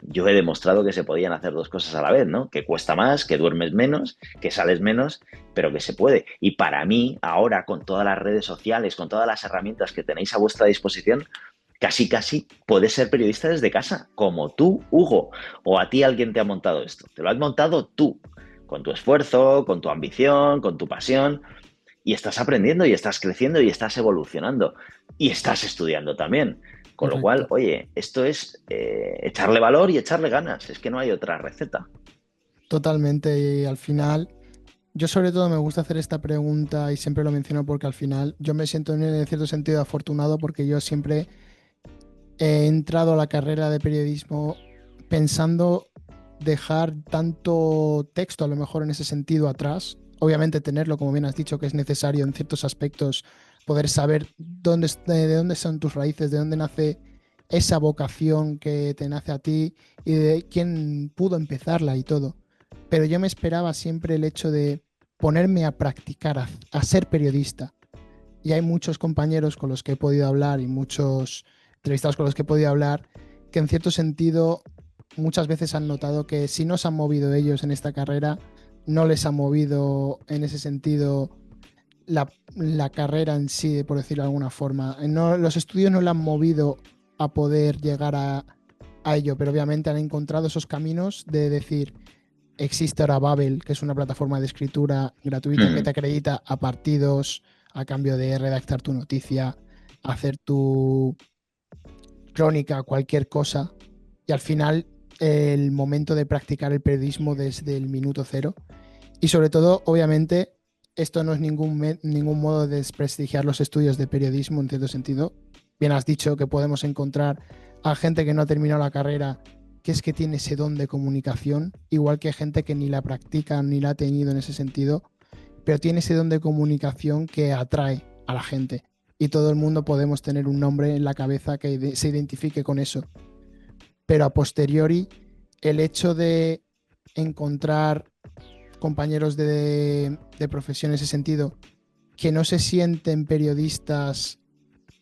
A: yo he demostrado que se podían hacer dos cosas a la vez, ¿no? Que cuesta más, que duermes menos, que sales menos, pero que se puede. Y para mí, ahora, con todas las redes sociales, con todas las herramientas que tenéis a vuestra disposición, casi casi puedes ser periodista desde casa, como tú, Hugo, o a ti alguien te ha montado esto. Te lo has montado tú, con tu esfuerzo, con tu ambición, con tu pasión y estás aprendiendo y estás creciendo y estás evolucionando y estás estudiando también. Con lo cual,
B: Correcto.
A: oye, esto es echarle valor y echarle ganas, es que no hay otra receta.
B: Totalmente. Y al final, yo sobre todo me gusta hacer esta pregunta y siempre lo menciono porque al final yo me siento en cierto sentido afortunado porque yo siempre he entrado a la carrera de periodismo pensando dejar tanto texto a lo mejor en ese sentido atrás. Obviamente tenerlo, como bien has dicho, que es necesario en ciertos aspectos, poder saber de dónde son tus raíces, de dónde nace esa vocación que te nace a ti y de quién pudo empezarla y todo. Pero yo me esperaba siempre el hecho de ponerme a practicar, a ser periodista. Y hay muchos compañeros con los que he podido hablar y muchos entrevistados con los que he podido hablar que en cierto sentido muchas veces han notado que si no se han movido ellos en esta carrera, no les ha movido en ese sentido la carrera en sí, por decirlo de alguna forma. No, los estudios no le han movido a poder llegar a ello, pero obviamente han encontrado esos caminos de decir, existe ahora Babel, que es una plataforma de escritura gratuita que te acredita a partidos a cambio de redactar tu noticia, hacer tu crónica, cualquier cosa. Y al final el momento de practicar el periodismo desde el minuto cero. Y sobre todo, obviamente, esto no es ningún modo de desprestigiar los estudios de periodismo en cierto sentido. Bien has dicho que podemos encontrar a gente que no ha terminado la carrera, que es que tiene ese don de comunicación, igual que gente que ni la practica ni la ha tenido en ese sentido, pero tiene ese don de comunicación que atrae a la gente. Y todo el mundo podemos tener un nombre en la cabeza que se identifique con eso. Pero a posteriori, el hecho de encontrar compañeros de profesión en ese sentido que no se sienten periodistas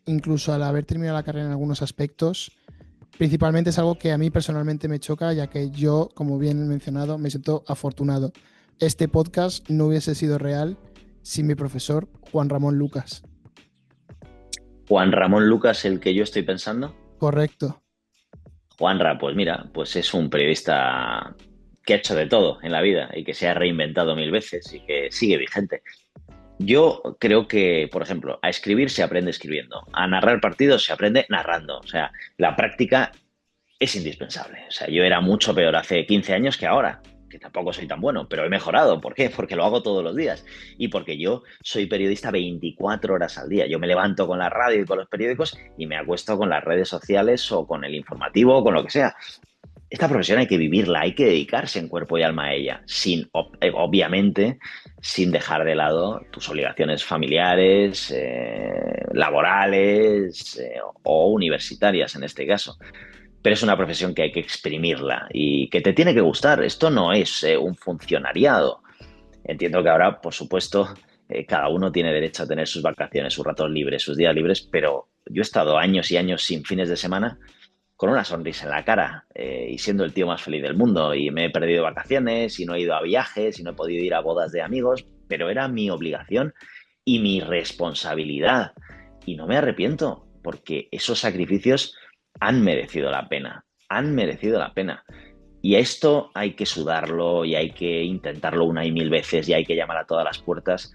B: incluso al haber terminado la carrera en algunos aspectos, principalmente es algo que a mí personalmente me choca, ya que yo, como bien he mencionado, me siento afortunado. Este podcast no hubiese sido real sin mi profesor Juan Ramón Lucas.
A: Juan Ramón Lucas, el que yo estoy pensando.
B: Correcto.
A: Juanra, pues mira, pues es un periodista que ha hecho de todo en la vida y que se ha reinventado mil veces y que sigue vigente. Yo creo que, por ejemplo, a escribir se aprende escribiendo, a narrar partidos se aprende narrando. O sea, la práctica es indispensable. O sea, yo era mucho peor hace 15 años que ahora, que tampoco soy tan bueno, pero he mejorado. ¿Por qué? Porque lo hago todos los días. Y porque yo soy periodista 24 horas al día. Yo me levanto con la radio y con los periódicos y me acuesto con las redes sociales o con el informativo o con lo que sea. Esta profesión hay que vivirla, hay que dedicarse en cuerpo y alma a ella, sin, obviamente, sin dejar de lado tus obligaciones familiares, laborales o universitarias en este caso. Pero es una profesión que hay que exprimirla y que te tiene que gustar. Esto no es un funcionariado. Entiendo que ahora, por supuesto, cada uno tiene derecho a tener sus vacaciones, sus ratos libres, sus días libres, pero yo he estado años y años sin fines de semana con una sonrisa en la cara y siendo el tío más feliz del mundo. Y me he perdido vacaciones y no he ido a viajes y no he podido ir a bodas de amigos, pero era mi obligación y mi responsabilidad. Y no me arrepiento porque esos sacrificios han merecido la pena, han merecido la pena. Y a esto hay que sudarlo y hay que intentarlo una y mil veces y hay que llamar a todas las puertas.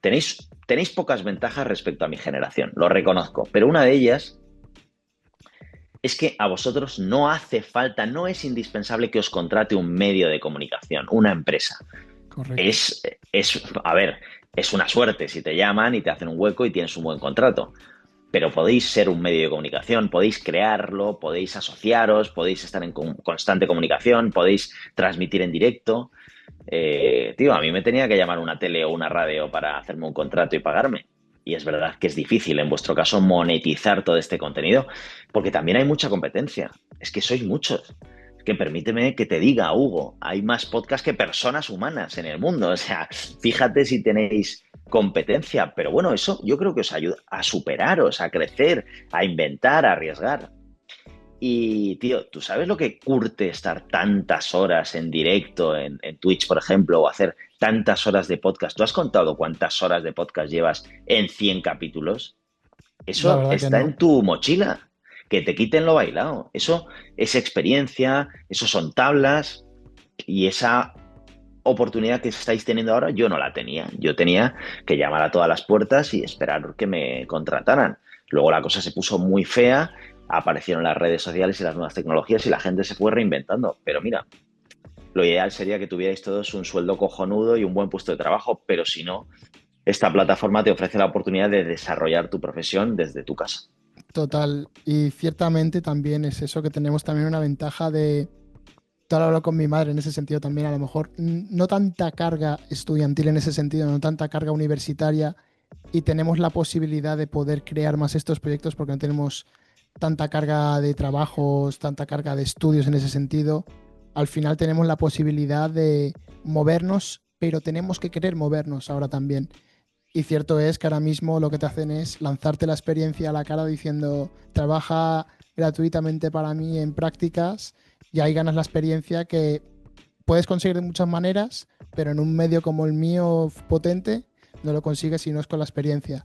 A: Tenéis pocas ventajas respecto a mi generación, lo reconozco, pero una de ellas es que a vosotros no hace falta, no es indispensable que os contrate un medio de comunicación, una empresa.
B: Correcto.
A: A ver, es una suerte si te llaman y te hacen un hueco y tienes un buen contrato. Pero podéis ser un medio de comunicación, podéis crearlo, podéis asociaros, podéis estar en constante comunicación, podéis transmitir en directo. Tío, a mí me tenía que llamar una tele o una radio para hacerme un contrato y pagarme. Y es verdad que es difícil, en vuestro caso, monetizar todo este contenido, porque también hay mucha competencia. Es que sois muchos. Es que permíteme que te diga, Hugo, hay más podcasts que personas humanas en el mundo. O sea, fíjate si tenéis competencia. Pero bueno, eso yo creo que os ayuda a superaros, a crecer, a inventar, a arriesgar. Y, tío, ¿tú sabes lo que curte estar tantas horas en directo en Twitch, por ejemplo, o hacer tantas horas de podcast? ¿Tú has contado cuántas horas de podcast llevas en 100 capítulos?
B: La
A: Eso
B: verdad que
A: está
B: no.
A: en tu mochila. Que te quiten lo bailado. Eso es experiencia, eso son tablas y esa oportunidad que estáis teniendo ahora yo no la tenía. Yo tenía que llamar a todas las puertas y esperar que me contrataran. Luego la cosa se puso muy fea, aparecieron las redes sociales y las nuevas tecnologías y la gente se fue reinventando. Pero mira, lo ideal sería que tuvierais todos un sueldo cojonudo y un buen puesto de trabajo, pero si no, esta plataforma te ofrece la oportunidad de desarrollar tu profesión desde tu casa.
B: Total. Y ciertamente también es eso, que tenemos también una ventaja de todo lo hablo con mi madre en ese sentido también, a lo mejor no tanta carga estudiantil en ese sentido, no tanta carga universitaria y tenemos la posibilidad de poder crear más estos proyectos porque no tenemos tanta carga de trabajos, tanta carga de estudios en ese sentido. Al final tenemos la posibilidad de movernos, pero tenemos que querer movernos ahora también. Y cierto es que ahora mismo lo que te hacen es lanzarte la experiencia a la cara diciendo, trabaja gratuitamente para mí en prácticas y ahí ganas la experiencia que puedes conseguir de muchas maneras, pero en un medio como el mío potente no lo consigues si no es con la experiencia.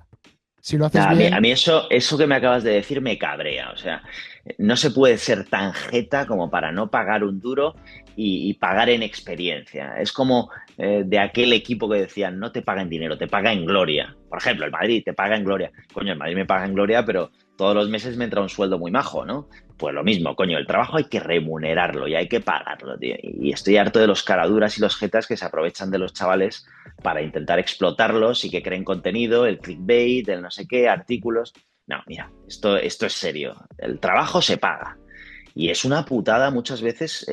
B: Si lo haces
A: Nada, a
B: bien,
A: mí eso que me acabas de decir me cabrea. O sea, no se puede ser tan jeta como para no pagar un duro y pagar en experiencia. Es como de aquel equipo que decían, no te paga en dinero, te paga en gloria. Por ejemplo, el Madrid te paga en gloria. Coño, el Madrid me paga en gloria, pero todos los meses me entra un sueldo muy majo, ¿no? Pues lo mismo, coño, el trabajo hay que remunerarlo y hay que pagarlo, tío. Y estoy harto de los caraduras y los jetas que se aprovechan de los chavales para intentar explotarlos y que creen contenido, el clickbait, el no sé qué, artículos. No, mira, esto es serio. El trabajo se paga. Y es una putada muchas veces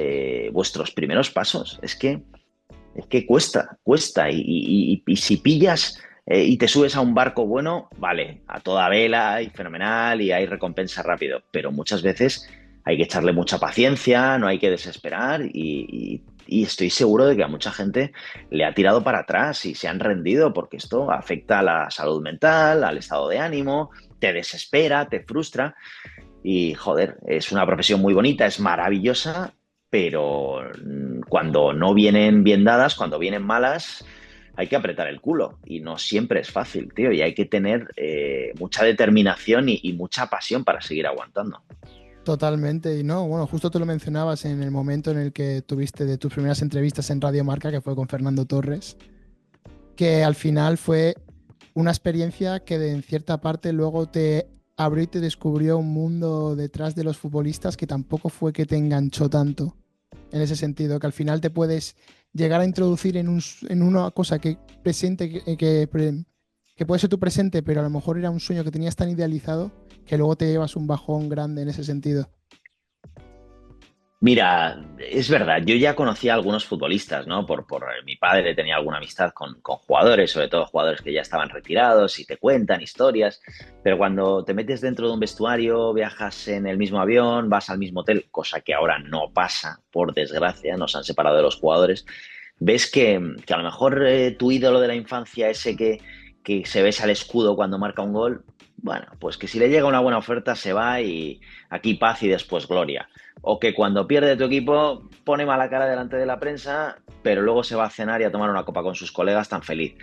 A: vuestros primeros pasos. Es que cuesta, cuesta. Y si pillas y te subes a un barco bueno, vale, a toda vela y fenomenal y hay recompensa rápido. Pero muchas veces hay que echarle mucha paciencia, no hay que desesperar y estoy seguro de que a mucha gente le ha tirado para atrás y se han rendido porque esto afecta a la salud mental, al estado de ánimo, te desespera, te frustra. Y joder, es una profesión muy bonita, es maravillosa, pero cuando no vienen bien dadas, cuando vienen malas, hay que apretar el culo. Y no siempre es fácil, tío. Y hay que tener mucha determinación y mucha pasión para seguir aguantando.
B: totalmente. Y no, bueno, justo tú lo mencionabas en el momento en el que tuviste de tus primeras entrevistas en Radio Marca, que fue con Fernando Torres, que al final fue una experiencia que en cierta parte luego te abrió y te descubrió un mundo detrás de los futbolistas que tampoco fue que te enganchó tanto en ese sentido, que al final te puedes llegar a introducir en una cosa que presente, que puede ser tu presente, pero a lo mejor era un sueño que tenías tan idealizado que luego te llevas un bajón grande en ese sentido.
A: Mira, es verdad, yo ya conocía a algunos futbolistas, ¿no? Por mi padre tenía alguna amistad con jugadores, sobre todo jugadores que ya estaban retirados y te cuentan historias, pero cuando te metes dentro de un vestuario, viajas en el mismo avión, vas al mismo hotel, cosa que ahora no pasa, por desgracia, nos han separado de los jugadores, ves que a lo mejor tu ídolo de la infancia, ese que se besa el escudo cuando marca un gol, bueno, pues que si le llega una buena oferta se va y aquí paz y después gloria. O que cuando pierde tu equipo pone mala cara delante de la prensa, pero luego se va a cenar y a tomar una copa con sus colegas tan feliz.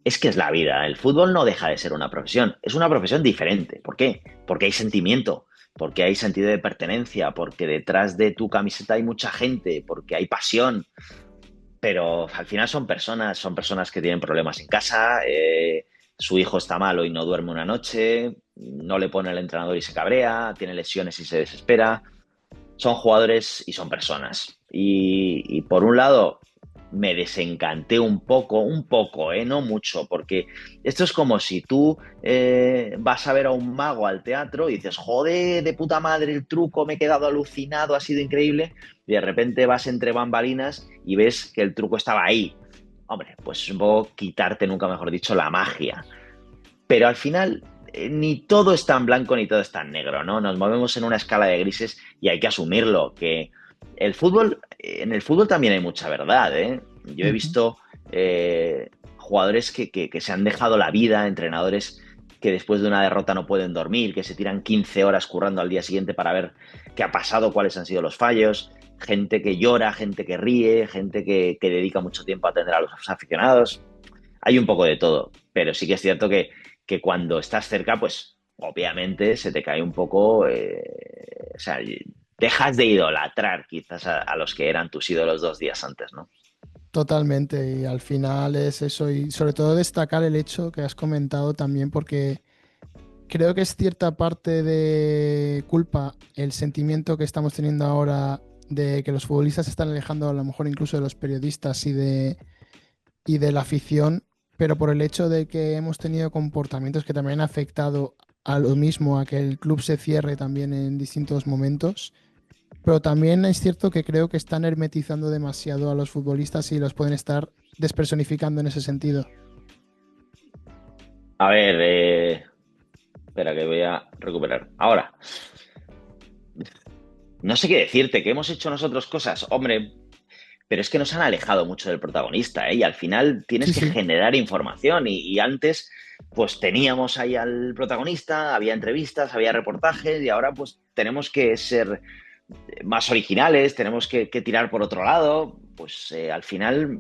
A: Es que es la vida. El fútbol no deja de ser una profesión. Es una profesión diferente. ¿Por qué? Porque hay sentimiento, porque hay sentido de pertenencia, porque detrás de tu camiseta hay mucha gente, porque hay pasión. Pero al final son personas que tienen problemas en casa, su hijo está malo y no duerme una noche, no le pone el entrenador y se cabrea, tiene lesiones y se desespera. Son jugadores y son personas. Y por un lado, me desencanté un poco, no mucho, porque esto es como si tú vas a ver a un mago al teatro y dices, joder, de puta madre el truco, me he quedado alucinado, ha sido increíble, y de repente vas entre bambalinas y ves que el truco estaba ahí. Hombre, pues es un poco quitarte, nunca mejor dicho, la magia. Pero al final ni todo es tan blanco ni todo es tan negro, ¿no? Nos movemos en una escala de grises y hay que asumirlo, que en el fútbol también hay mucha verdad, ¿eh? Yo he
B: Ujú.
A: visto jugadores que se han dejado la vida, entrenadores que después de una derrota no pueden dormir, que se tiran 15 horas currando al día siguiente para ver qué ha pasado, cuáles han sido los fallos, gente que llora, gente que ríe, gente que dedica mucho tiempo a atender a los aficionados. Hay un poco de todo, pero sí que es cierto que cuando estás cerca, pues obviamente se te cae un poco, o sea, dejas de idolatrar quizás a los que eran tus ídolos 2 días antes, ¿no?
B: Totalmente, y al final es eso, y sobre todo destacar el hecho que has comentado también, porque creo que es cierta parte de culpa el sentimiento que estamos teniendo ahora de que los futbolistas se están alejando a lo mejor incluso de los periodistas y de la afición, pero por el hecho de que hemos tenido comportamientos que también han afectado a lo mismo, a que el club se cierre también en distintos momentos. Pero también es cierto que creo que están hermetizando demasiado a los futbolistas y los pueden estar despersonificando en ese sentido.
A: A ver, espera que voy a recuperar. Ahora, no sé qué decirte, que hemos hecho nosotros cosas, hombre, pero es que nos han alejado mucho del protagonista, ¿eh? Y al final tienes
B: Sí,
A: que
B: sí,
A: generar información y antes pues teníamos ahí al protagonista, había entrevistas, había reportajes y ahora pues tenemos que ser más originales, tenemos que tirar por otro lado, pues al final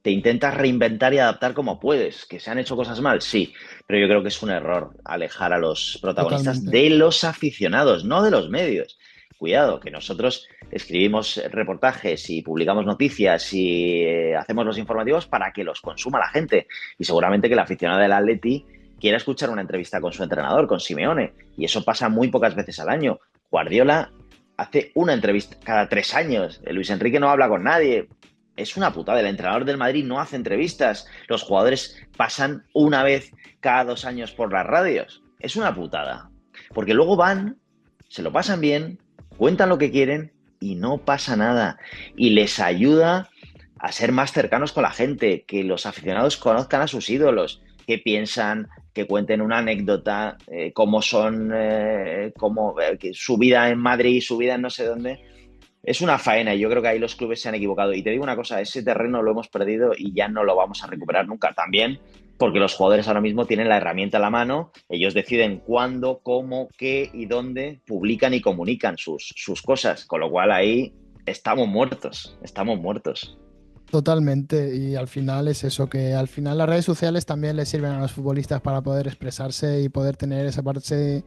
A: te intentas reinventar y adaptar como puedes. ¿Que se han hecho cosas mal? Sí, pero yo creo que es un error alejar a los protagonistas
B: totalmente.
A: de los aficionados, no de los medios. Cuidado, que nosotros escribimos reportajes y publicamos noticias y hacemos los informativos para que los consuma la gente. Y seguramente que el aficionado del Atleti quiera escuchar una entrevista con su entrenador, con Simeone. Y eso pasa muy pocas veces al año. Guardiola hace una entrevista cada 3 años. Luis Enrique no habla con nadie. Es una putada. El entrenador del Madrid no hace entrevistas. Los jugadores pasan una vez cada 2 años por las radios. Es una putada. Porque luego van, se lo pasan bien, cuentan lo que quieren y no pasa nada. Y les ayuda a ser más cercanos con la gente, que los aficionados conozcan a sus ídolos, que piensan, que cuenten una anécdota, cómo son, su vida en Madrid, su vida en no sé dónde. Es una faena y yo creo que ahí los clubes se han equivocado. Y te digo una cosa, ese terreno lo hemos perdido y ya no lo vamos a recuperar nunca. También porque los jugadores ahora mismo tienen la herramienta a la mano, ellos deciden cuándo, cómo, qué y dónde publican y comunican sus cosas, con lo cual ahí estamos muertos, estamos muertos.
B: Totalmente. Y al final es eso, que al final las redes sociales también les sirven a los futbolistas para poder expresarse y poder tener esa parte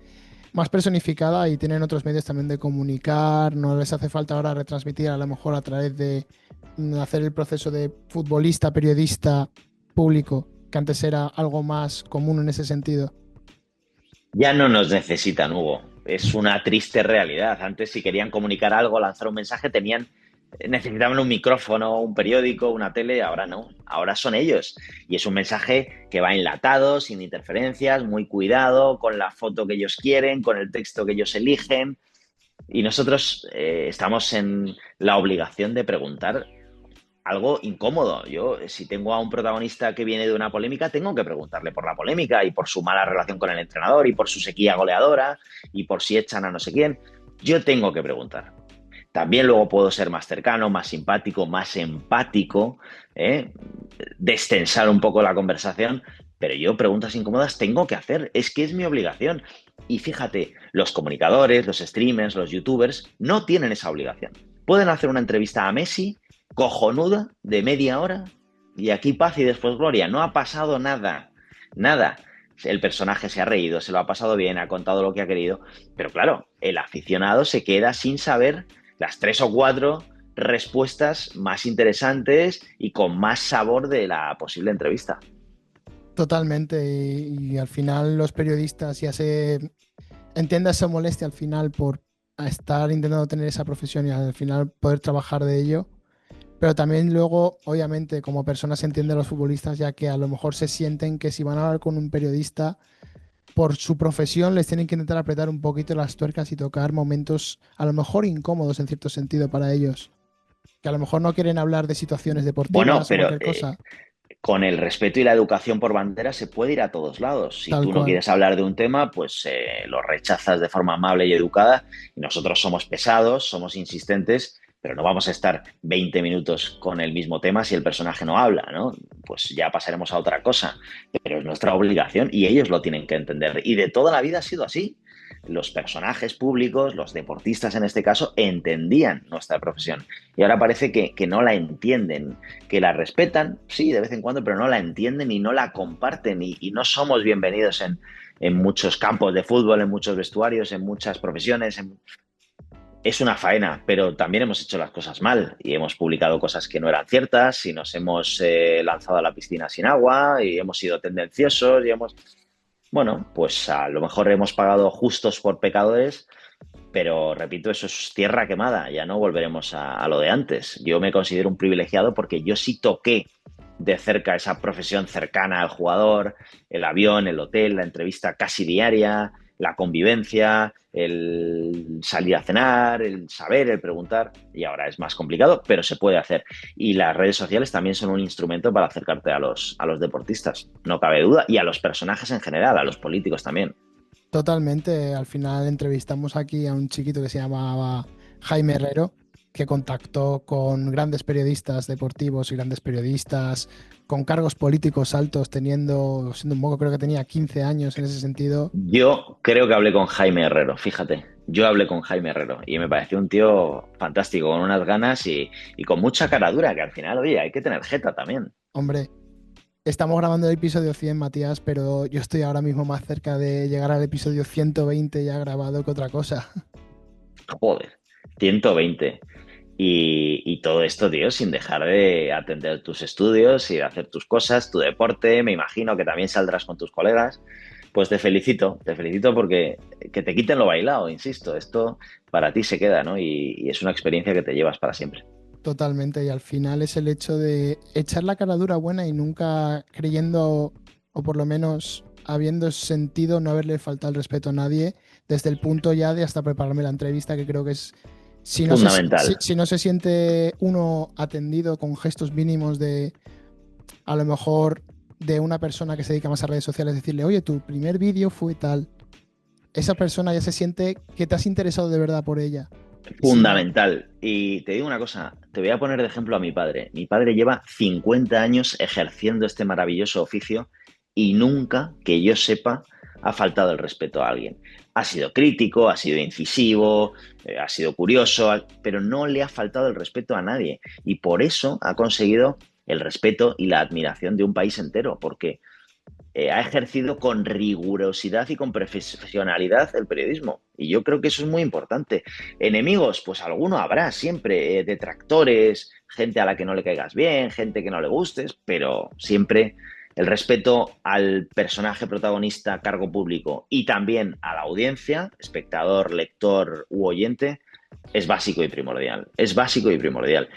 B: más personificada y tienen otros medios también de comunicar. No les hace falta ahora retransmitir a lo mejor a través de hacer el proceso de futbolista, periodista, público, que antes era algo más común en ese sentido.
A: Ya no nos necesitan, Hugo. Es una triste realidad. Antes, si querían comunicar algo, lanzar un mensaje, necesitaban un micrófono, un periódico, una tele. Ahora no. Ahora son ellos. Y es un mensaje que va enlatado, sin interferencias, muy cuidado, con la foto que ellos quieren, con el texto que ellos eligen. Y nosotros estamos en la obligación de preguntar algo incómodo. Yo, si tengo a un protagonista que viene de una polémica, tengo que preguntarle por la polémica y por su mala relación con el entrenador y por su sequía goleadora y por si echan a no sé quién. Yo tengo que preguntar. También luego puedo ser más cercano, más simpático, más empático, ¿eh? Destensar un poco la conversación, pero yo preguntas incómodas tengo que hacer, es que es mi obligación. Y fíjate, los comunicadores, los streamers, los youtubers no tienen esa obligación. Pueden hacer una entrevista a Messi cojonuda de media hora y aquí paz y después gloria. No ha pasado nada, nada. El personaje se ha reído, se lo ha pasado bien, ha contado lo que ha querido, pero claro, el aficionado se queda sin saber las 3 o 4 respuestas más interesantes y con más sabor de la posible entrevista.
B: Totalmente. Y al final los periodistas ya se entienda esa molestia al final por estar intentando tener esa profesión y al final poder trabajar de ello. Pero también luego, obviamente, como personas se entienden los futbolistas, ya que a lo mejor se sienten que si van a hablar con un periodista, por su profesión les tienen que intentar apretar un poquito las tuercas y tocar momentos a lo mejor incómodos en cierto sentido para ellos. Que a lo mejor no quieren hablar de situaciones
A: Bueno,
B: deportivas o
A: pero
B: cualquier cosa,
A: con el respeto y la educación por bandera se puede ir a todos lados. Si
B: tal
A: tú no
B: cual.
A: quieres hablar de un tema, pues lo rechazas de forma amable y educada. Y nosotros somos pesados, somos insistentes, pero no vamos a estar 20 minutos con el mismo tema si el personaje no habla, ¿no? Pues ya pasaremos a otra cosa. Pero es nuestra obligación y ellos lo tienen que entender. Y de toda la vida ha sido así. Los personajes públicos, los deportistas en este caso, entendían nuestra profesión. Y ahora parece que no la entienden, que la respetan, sí, de vez en cuando, pero no la entienden y no la comparten y no somos bienvenidos en muchos campos de fútbol, en muchos vestuarios, en muchas profesiones. Es una faena, pero también hemos hecho las cosas mal y hemos publicado cosas que no eran ciertas y nos hemos lanzado a la piscina sin agua y hemos sido tendenciosos y hemos... Bueno, pues a lo mejor hemos pagado justos por pecadores, pero repito, eso es tierra quemada, ya no volveremos a lo de antes. Yo me considero un privilegiado porque yo sí toqué de cerca esa profesión cercana al jugador, el avión, el hotel, la entrevista casi diaria, la convivencia, el salir a cenar, el saber, el preguntar, y ahora es más complicado, pero se puede hacer. Y las redes sociales también son un instrumento para acercarte a los deportistas, no cabe duda, y a los personajes en general, a los políticos también.
B: Totalmente. Al final entrevistamos aquí a un chiquito que se llamaba Jaime Herrero, que contactó con grandes periodistas deportivos y grandes periodistas con cargos políticos altos, siendo un poco, creo que tenía 15 años en ese sentido.
A: Yo creo que hablé con Jaime Herrero, fíjate. Yo hablé con Jaime Herrero y me pareció un tío fantástico, con unas ganas y con mucha cara dura, que al final, oye, hay que tener jeta también.
B: Hombre, estamos grabando el episodio 100, Matías, pero yo estoy ahora mismo más cerca de llegar al episodio 120 ya grabado que otra cosa.
A: Joder, 120. Y todo esto, tío, sin dejar de atender tus estudios y de hacer tus cosas, tu deporte, me imagino que también saldrás con tus colegas. Pues te felicito porque que te quiten lo bailado, insisto, esto para ti se queda, ¿no? Y es una experiencia que te llevas para siempre.
B: Totalmente, y al final es el hecho de echar la cara dura buena y nunca creyendo, o por lo menos habiendo sentido no haberle faltado el respeto a nadie, desde el punto ya de hasta prepararme la entrevista, que creo que es,
A: Fundamental.
B: si no se siente uno atendido con gestos mínimos de, a lo mejor, de una persona que se dedica más a redes sociales, decirle, oye, tu primer vídeo fue tal, esa persona ya se siente que te has interesado de verdad por ella. Y si no,
A: Fundamental. Y te digo una cosa, te voy a poner de ejemplo a mi padre. Mi padre lleva 50 años ejerciendo este maravilloso oficio y nunca, que yo sepa, ha faltado el respeto a alguien. Ha sido crítico, ha sido incisivo, ha sido curioso, pero no le ha faltado el respeto a nadie. Y por eso ha conseguido el respeto y la admiración de un país entero, porque ha ejercido con rigurosidad y con profesionalidad el periodismo. Y yo creo que eso es muy importante. Enemigos, pues alguno habrá siempre, detractores, gente a la que no le caigas bien, gente que no le gustes, pero siempre el respeto al personaje protagonista, cargo público y también a la audiencia, espectador, lector u oyente, es básico y primordial. Es básico y primordial.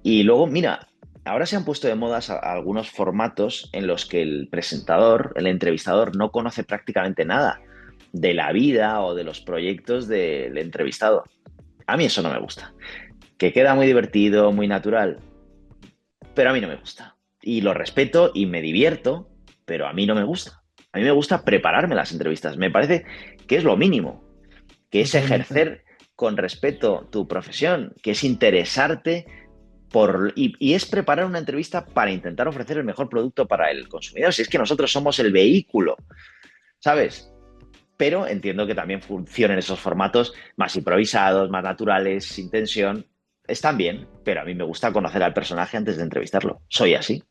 A: Y luego, mira, ahora se han puesto de moda algunos formatos en los que el presentador, el entrevistador, no conoce prácticamente nada de la vida o de los proyectos del entrevistado. A mí eso no me gusta. Que queda muy divertido, muy natural, pero a mí no me gusta. Y lo respeto y me divierto, pero a mí no me gusta. A mí me gusta prepararme las entrevistas. Me parece que es lo mínimo, que es
B: totalmente.
A: ejercer con respeto tu profesión, que es interesarte y es preparar una entrevista para intentar ofrecer el mejor producto para el consumidor. Si es que nosotros somos el vehículo, ¿sabes? Pero entiendo que también funcionen esos formatos más improvisados, más naturales, sin tensión. Están bien, pero a mí me gusta conocer al personaje antes de entrevistarlo. Soy así.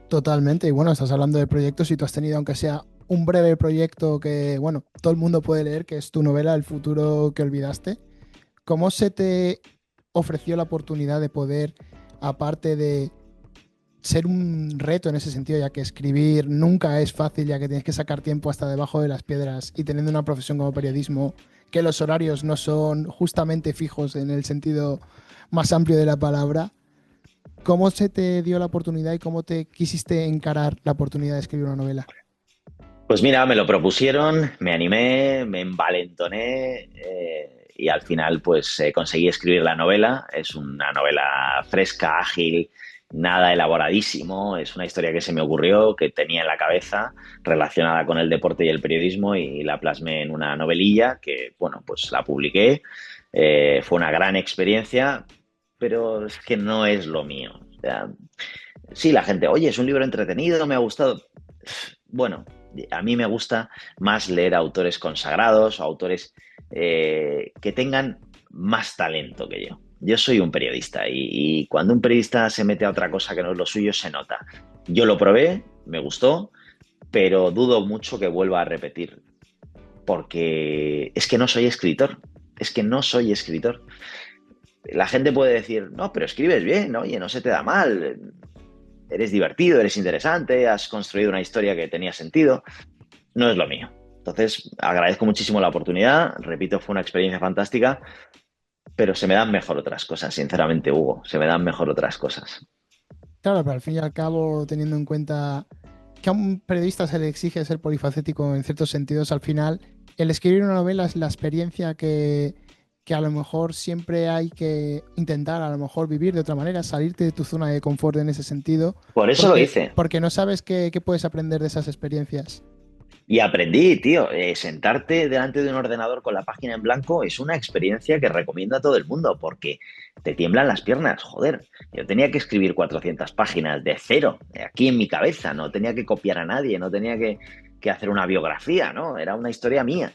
B: Totalmente. Y bueno, estás hablando de proyectos y tú has tenido, aunque sea un breve proyecto que, bueno, todo el mundo puede leer, que es tu novela El futuro que olvidaste. ¿Cómo se te ofreció la oportunidad de poder, aparte de ser un reto en ese sentido, ya que escribir nunca es fácil, ya que tienes que sacar tiempo hasta debajo de las piedras y teniendo una profesión como periodismo, que los horarios no son justamente fijos en el sentido más amplio de la palabra? ¿Cómo se te dio la oportunidad y cómo te quisiste encarar la oportunidad de escribir una novela?
A: Pues mira, me lo propusieron, me animé, me envalentoné y al final pues conseguí escribir la novela. Es una novela fresca, ágil, nada elaboradísimo. Es una historia que se me ocurrió, que tenía en la cabeza relacionada con el deporte y el periodismo y la plasmé en una novelilla que, bueno, pues la publiqué. Fue una gran experiencia, pero es que no es lo mío. O sea, sí, la gente, oye, es un libro entretenido, me ha gustado. Bueno, a mí me gusta más leer autores consagrados o autores que tengan más talento que yo. Yo soy un periodista y cuando un periodista se mete a otra cosa que no es lo suyo, se nota. Yo lo probé, me gustó, pero dudo mucho que vuelva a repetir, porque es que no soy escritor, es que no soy escritor. La gente puede decir, no, pero escribes bien, ¿no? Oye, no se te da mal, eres divertido, eres interesante, has construido una historia que tenía sentido. No es lo mío. Entonces, agradezco muchísimo la oportunidad. Repito, fue una experiencia fantástica, pero se me dan mejor otras cosas, sinceramente, Hugo. Se me dan mejor otras cosas.
B: Claro, pero al fin y al cabo, teniendo en cuenta que a un periodista se le exige ser polifacético en ciertos sentidos, al final el escribir una novela es la experiencia que a lo mejor siempre hay que intentar, a lo mejor vivir de otra manera, salirte de tu zona de confort en ese sentido,
A: Por eso lo hice.
B: porque no sabes qué puedes aprender de esas experiencias.
A: Y aprendí, tío, sentarte delante de un ordenador con la página en blanco es una experiencia que recomiendo a todo el mundo porque te tiemblan las piernas, joder. Yo tenía que escribir 400 páginas de cero, aquí en mi cabeza, no tenía que copiar a nadie, no tenía que hacer una biografía, ¿no? Era una historia mía.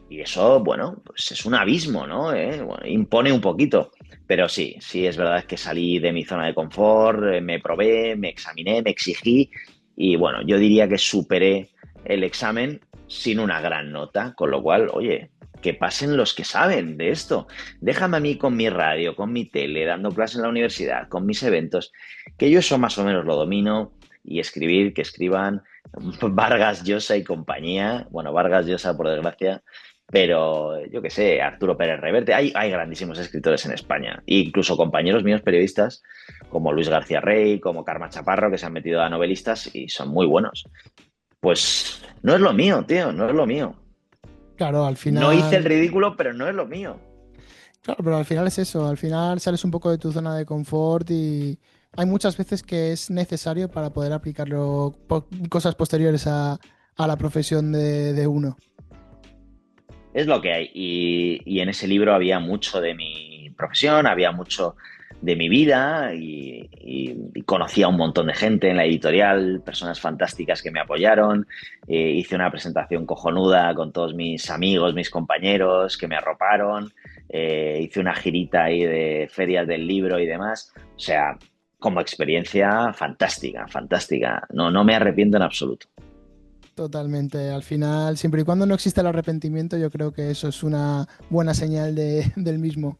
A: Y eso, bueno, pues es un abismo, ¿no? Bueno, impone un poquito. Pero sí, sí, es verdad que salí de mi zona de confort, me probé, me examiné, me exigí y bueno, yo diría que superé el examen sin una gran nota, con lo cual, oye, que pasen los que saben de esto. Déjame a mí con mi radio, con mi tele, dando clases en la universidad, con mis eventos, que yo eso más o menos lo domino y escribir, que escriban Vargas Llosa y compañía. Bueno, Vargas Llosa, por desgracia, pero yo qué sé, Arturo Pérez Reverte, hay grandísimos escritores en España, e incluso compañeros míos periodistas como Luis García Rey, como Karma Chaparro, que se han metido a novelistas y son muy buenos. Pues no es lo mío, tío, no es lo mío.
B: Claro, al
A: No hice el
B: final,
A: ridículo, pero no es lo mío.
B: claro, pero al final es eso, al final sales un poco de tu zona de confort y hay muchas veces que es necesario para poder aplicarlo, cosas posteriores a la profesión de uno.
A: Es lo que hay. Y en ese libro había mucho de mi profesión, había mucho de mi vida y conocí a un montón de gente en la editorial, personas fantásticas que me apoyaron. Hice una presentación cojonuda con todos mis amigos, mis compañeros que me arroparon. Hice una girita ahí de ferias del libro y demás. O sea, como experiencia fantástica, fantástica. No, no me arrepiento en absoluto.
B: Totalmente. Al final, siempre y cuando no exista el arrepentimiento, yo creo que eso es una buena señal del mismo.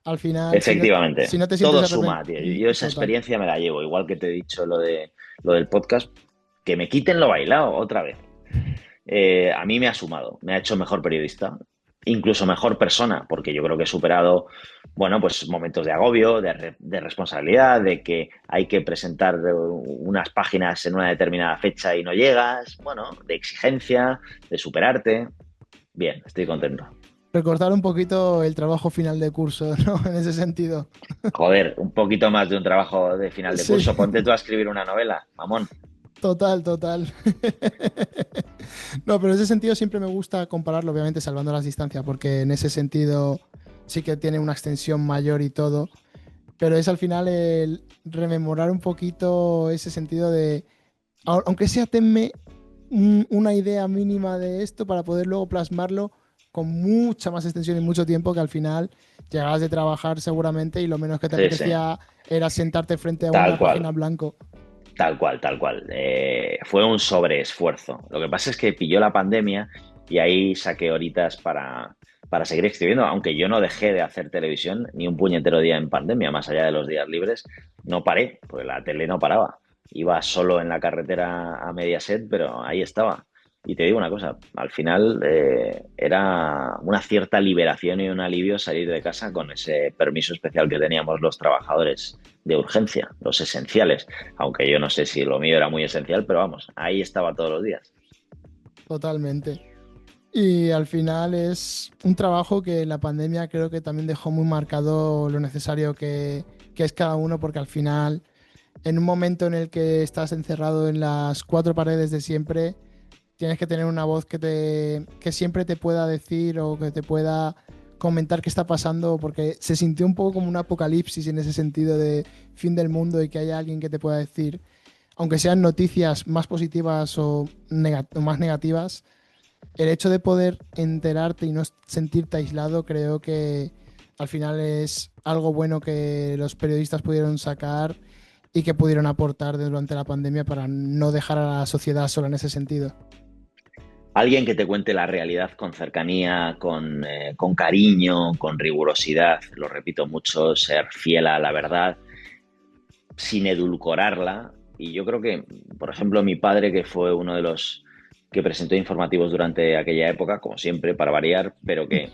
B: Al final, si
A: Efectivamente,
B: no te sientes
A: todo suma, tío.
B: arrepentido,
A: Yo esa
B: total.
A: experiencia me la llevo, igual que te he dicho lo del podcast, que me quiten lo bailado otra vez. A mí me ha sumado, me ha hecho mejor periodista, incluso mejor persona, porque yo creo que he superado, bueno, pues momentos de agobio, de responsabilidad, de que hay que presentar unas páginas en una determinada fecha y no llegas, bueno, de exigencia, de superarte. Bien, estoy contento.
B: Recordar un poquito el trabajo final de curso, ¿no? En ese sentido.
A: Joder, un poquito más de un trabajo de final de
B: Sí,
A: curso. Ponte tú a escribir una novela, mamón.
B: total, total. No, pero en ese sentido siempre me gusta compararlo, obviamente salvando las distancias, porque en ese sentido sí que tiene una extensión mayor y todo, pero es al final el rememorar un poquito ese sentido de, aunque sea tenme una idea mínima de esto para poder luego plasmarlo con mucha más extensión y mucho tiempo que al final llegabas de trabajar seguramente y lo menos que te
A: Sí, sí,
B: apetecía era sentarte frente a
A: tal
B: una
A: cual,
B: página en blanco.
A: tal cual, tal cual. Fue un sobreesfuerzo. Lo que pasa es que pilló la pandemia y ahí saqué horitas para seguir escribiendo, aunque yo no dejé de hacer televisión ni un puñetero día en pandemia, más allá de los días libres, no paré, porque la tele no paraba. Iba solo en la carretera a Mediaset, pero ahí estaba. Y te digo una cosa, al final era una cierta liberación y un alivio salir de casa con ese permiso especial que teníamos los trabajadores de urgencia, los esenciales, aunque yo no sé si lo mío era muy esencial, pero vamos, ahí estaba todos los días.
B: Totalmente. Y al final es un trabajo que la pandemia creo que también dejó muy marcado lo necesario que es cada uno, porque al final, en un momento en el que estás encerrado en las cuatro paredes de siempre, tienes que tener una voz que siempre te pueda decir o que te pueda comentar qué está pasando, porque se sintió un poco como un apocalipsis en ese sentido de fin del mundo y que haya alguien que te pueda decir, aunque sean noticias más positivas o o más negativas, el hecho de poder enterarte y no sentirte aislado, creo que al final es algo bueno que los periodistas pudieron sacar y que pudieron aportar durante la pandemia para no dejar a la sociedad sola en ese sentido.
A: Alguien que te cuente la realidad con cercanía, con cariño, con rigurosidad, lo repito mucho, ser fiel a la verdad, sin edulcorarla. Y yo creo que, por ejemplo, mi padre, que fue uno de los que presentó informativos durante aquella época, como siempre, para variar, pero que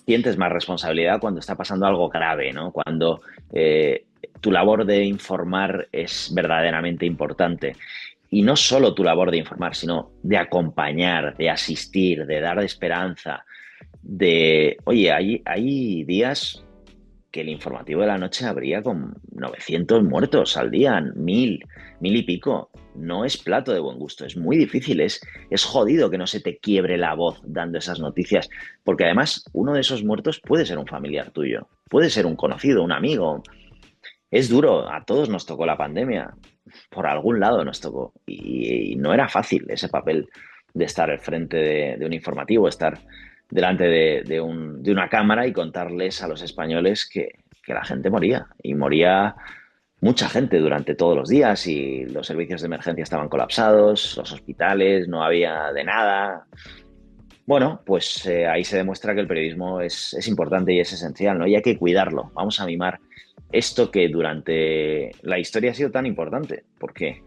A: sientes más responsabilidad cuando está pasando algo grave, ¿no? Cuando tu labor de informar es verdaderamente importante. Y no solo tu labor de informar, sino de acompañar, de asistir, de dar esperanza, oye, hay días que el informativo de la noche habría con 900 muertos al día, 1000 y pico. No es plato de buen gusto, es muy difícil, es jodido que no se te quiebre la voz dando esas noticias, porque además uno de esos muertos puede ser un familiar tuyo, puede ser un conocido, un amigo. Es duro, a todos nos tocó la pandemia, por algún lado nos tocó, y no era fácil ese papel de estar al frente de un informativo, estar delante de una cámara y contarles a los españoles que la gente moría, y moría mucha gente durante todos los días, y los servicios de emergencia estaban colapsados, los hospitales, no había de nada. Bueno, pues ahí se demuestra que el periodismo es importante y es esencial, ¿no? Y hay que cuidarlo. Vamos a mimar esto que durante la historia ha sido tan importante, porque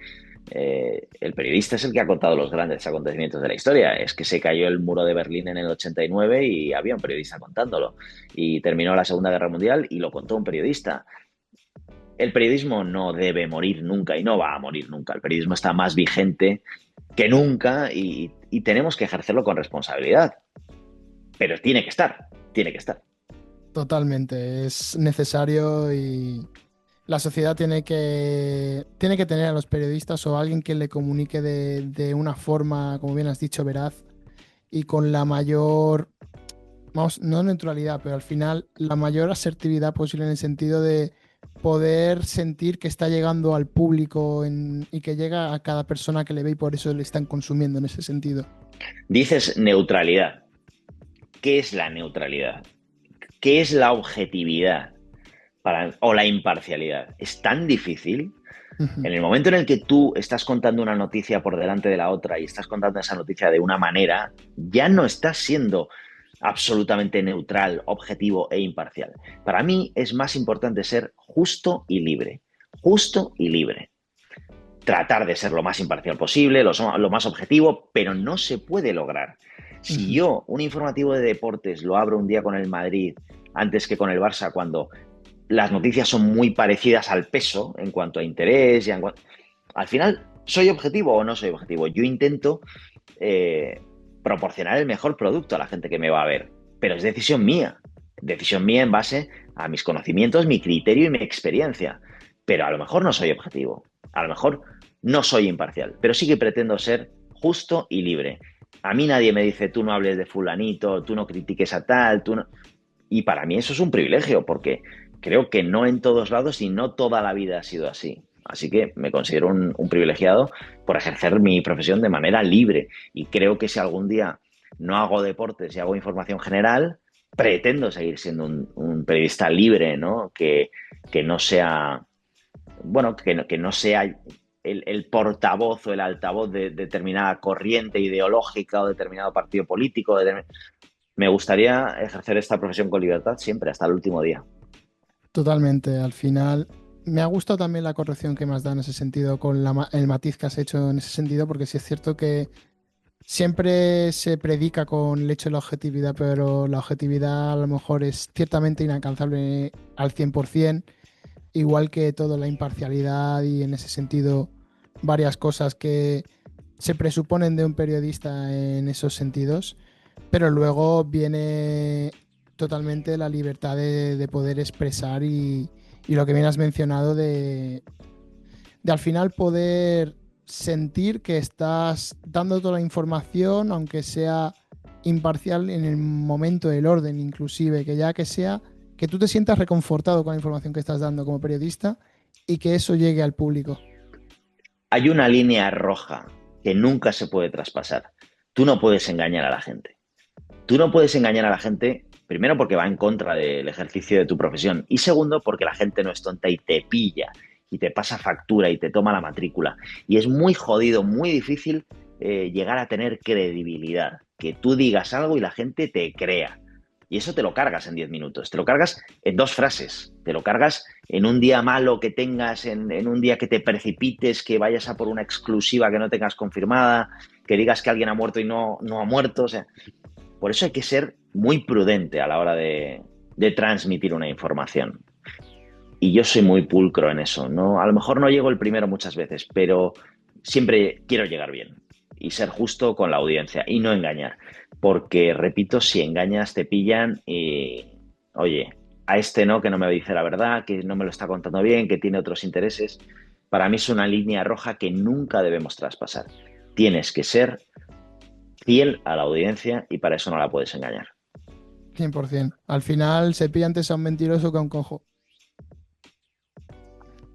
A: el periodista es el que ha contado los grandes acontecimientos de la historia. Es que se cayó el muro de Berlín en el 89 y había un periodista contándolo. Y terminó la Segunda Guerra Mundial y lo contó un periodista. El periodismo no debe morir nunca y no va a morir nunca. El periodismo está más vigente que nunca y tenemos que ejercerlo con responsabilidad. Pero tiene que estar.
B: Totalmente, es necesario y la sociedad tiene que tener a los periodistas o a alguien que le comunique de una forma, como bien has dicho, veraz y con la mayor, vamos, no neutralidad, pero al final la mayor asertividad posible en el sentido de poder sentir que está llegando al público y que llega a cada persona que le ve y por eso le están consumiendo en ese sentido.
A: Dices neutralidad. ¿Qué es la neutralidad? ¿Qué es la objetividad o la imparcialidad? Es tan difícil.
B: Ujú.
A: En el momento en el que tú estás contando una noticia por delante de la otra y estás contando esa noticia de una manera, ya no estás siendo absolutamente neutral, objetivo e imparcial. Para mí es más importante ser justo y libre. Justo y libre. Tratar de ser lo más imparcial posible, lo más objetivo, pero no se puede lograr. Si
B: Ujú.
A: yo un informativo de deportes lo abro un día con el Madrid antes que con el Barça, cuando las noticias son muy parecidas al peso en cuanto a interés, al final, ¿soy objetivo o no soy objetivo? Yo intento eh, proporcionar el mejor producto a la gente que me va a ver, pero es decisión mía en base a mis conocimientos, mi criterio y mi experiencia, pero a lo mejor no soy objetivo, a lo mejor no soy imparcial, pero sí que pretendo ser justo y libre. A mí nadie me dice, tú no hables de fulanito, tú no critiques a tal, tú no... Y para mí eso es un privilegio, porque creo que no en todos lados y no toda la vida ha sido así. Así que me considero un privilegiado por ejercer mi profesión de manera libre. Y creo que si algún día no hago deportes y hago información general, pretendo seguir siendo un periodista libre, ¿no? Que no sea, bueno, que no sea el portavoz o el altavoz de determinada corriente ideológica o determinado partido político. Me gustaría ejercer esta profesión con libertad siempre, hasta el último día.
B: Totalmente. Al final, me ha gustado también la corrección que me has dado en ese sentido, con el matiz que has hecho en ese sentido, porque sí es cierto que siempre se predica con el hecho de la objetividad, pero la objetividad a lo mejor es ciertamente inalcanzable al 100%, igual que toda la imparcialidad y en ese sentido varias cosas que se presuponen de un periodista en esos sentidos, pero luego viene totalmente la libertad de poder expresar y lo que bien has mencionado de al final poder sentir que estás dando toda la información, aunque sea imparcial en el momento del orden, inclusive, que ya que sea, que tú te sientas reconfortado con la información que estás dando como periodista y que eso llegue al público.
A: Hay una línea roja que nunca se puede traspasar. Tú no puedes engañar a la gente. Tú no puedes engañar a la gente, primero porque va en contra del ejercicio de tu profesión y segundo porque la gente no es tonta y te pilla y te pasa factura y te toma la matrícula. Y es muy jodido, muy difícil llegar a tener credibilidad, que tú digas algo y la gente te crea. Y eso te lo cargas en 10 minutos, te lo cargas en dos frases, te lo cargas en un día malo que tengas, en un día que te precipites, que vayas a por una exclusiva que no tengas confirmada, que digas que alguien ha muerto y no ha muerto. O sea, por eso hay que ser muy prudente a la hora de transmitir una información. Y yo soy muy pulcro en eso, ¿no? A lo mejor no llego el primero muchas veces, pero siempre quiero llegar bien y ser justo con la audiencia y no engañar. Porque, repito, si engañas te pillan y, oye, a este no, que no me dice la verdad, que no me lo está contando bien, que tiene otros intereses. Para mí es una línea roja que nunca debemos traspasar. Tienes que ser fiel a la audiencia y para eso no la puedes engañar.
B: 100%. Al final se pilla antes a un mentiroso que a un cojo.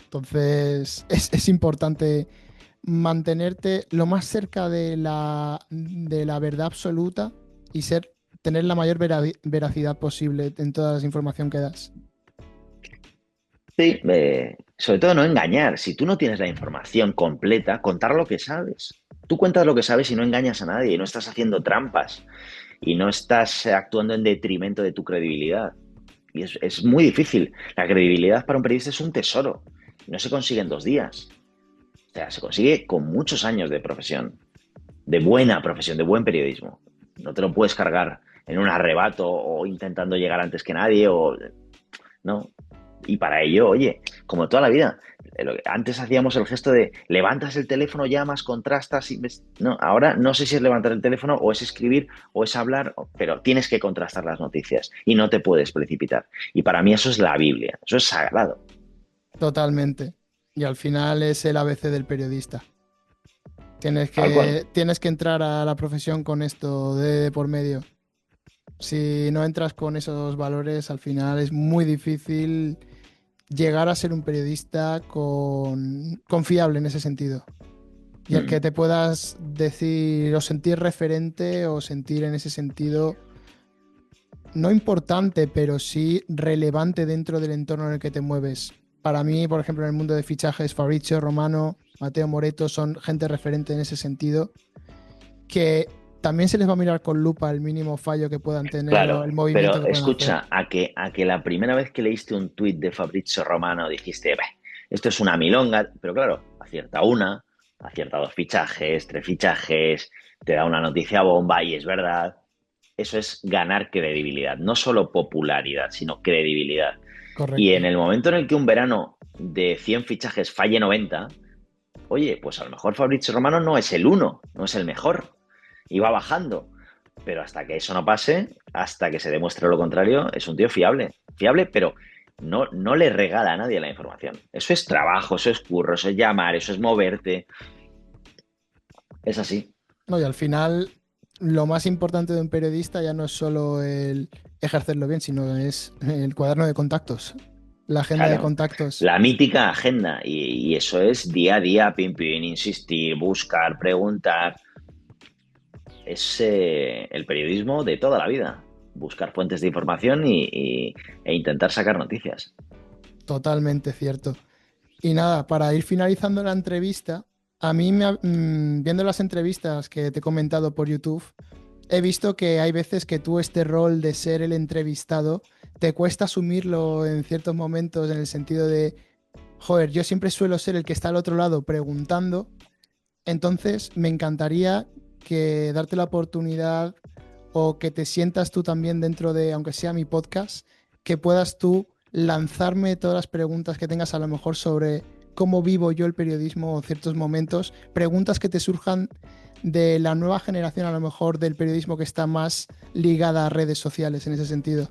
B: Entonces es importante mantenerte lo más cerca de la verdad absoluta y tener la mayor veracidad posible en toda la información que das.
A: Sí, sobre todo no engañar. Si tú no tienes la información completa, contar lo que sabes. Tú cuentas lo que sabes y no engañas a nadie, y no estás haciendo trampas y no estás actuando en detrimento de tu credibilidad. Y es muy difícil. La credibilidad para un periodista es un tesoro. No se consigue en 2 días. O sea, se consigue con muchos años de profesión, de buen periodismo. No te lo puedes cargar en un arrebato o intentando llegar antes que nadie o no. Y para ello, oye, como toda la vida, antes hacíamos el gesto de levantas el teléfono, llamas, contrastas. No, ahora no sé si es levantar el teléfono o es escribir o es hablar, pero tienes que contrastar las noticias y no te puedes precipitar. Y para mí eso es la Biblia, eso es sagrado.
B: Totalmente. Y al final es el ABC del periodista.
A: Tal cual.
B: Tienes que entrar a la profesión con esto de por medio. Si no entras con esos valores, al final es muy difícil llegar a ser un periodista confiable en ese sentido. Y el que
A: Mm.
B: te puedas decir o sentir referente o sentir en ese sentido no importante, pero sí relevante dentro del entorno en el que te mueves. Para mí, por ejemplo, en el mundo de fichajes, Fabrizio Romano, Mateo Moreto son gente referente en ese sentido, que también se les va a mirar con lupa el mínimo fallo que puedan tener o
A: Claro,
B: el movimiento
A: pero
B: que puedan hacer.
A: escucha, a que la primera vez que leíste un tuit de Fabrizio Romano dijiste, "Bah, esto es una milonga", pero claro, acierta una, acierta 2 fichajes, 3 fichajes, te da una noticia bomba y es verdad. Eso es ganar credibilidad, no solo popularidad, sino credibilidad. Y en
B: Correcto.
A: el momento en el que un verano de 100 fichajes falle 90, oye, pues a lo mejor Fabrizio Romano no es el uno, no es el mejor, y va bajando. Pero hasta que eso no pase, hasta que se demuestre lo contrario, es un tío fiable. Fiable, pero no le regala a nadie la información. Eso es trabajo, eso es curro, eso es llamar, eso es moverte. Es así.
B: No, y al final, lo más importante de un periodista ya no es solo el ejercerlo bien, sino es el cuaderno de contactos, la agenda de
A: Claro.
B: contactos.
A: La mítica agenda. Y eso es día a día, pim, pim, insistir, buscar, preguntar. Es el periodismo de toda la vida. Buscar fuentes de información e intentar sacar noticias.
B: Totalmente cierto. Y nada, para ir finalizando la entrevista, a mí, viendo las entrevistas que te he comentado por YouTube, he visto que hay veces que tú este rol de ser el entrevistado te cuesta asumirlo en ciertos momentos en el sentido de, joder, yo siempre suelo ser el que está al otro lado preguntando. Entonces, me encantaría que darte la oportunidad o que te sientas tú también dentro de, aunque sea mi podcast, que puedas tú lanzarme todas las preguntas que tengas a lo mejor sobre cómo vivo yo el periodismo o ciertos momentos, preguntas que te surjan de la nueva generación a lo mejor del periodismo que está más ligada a redes sociales en ese sentido.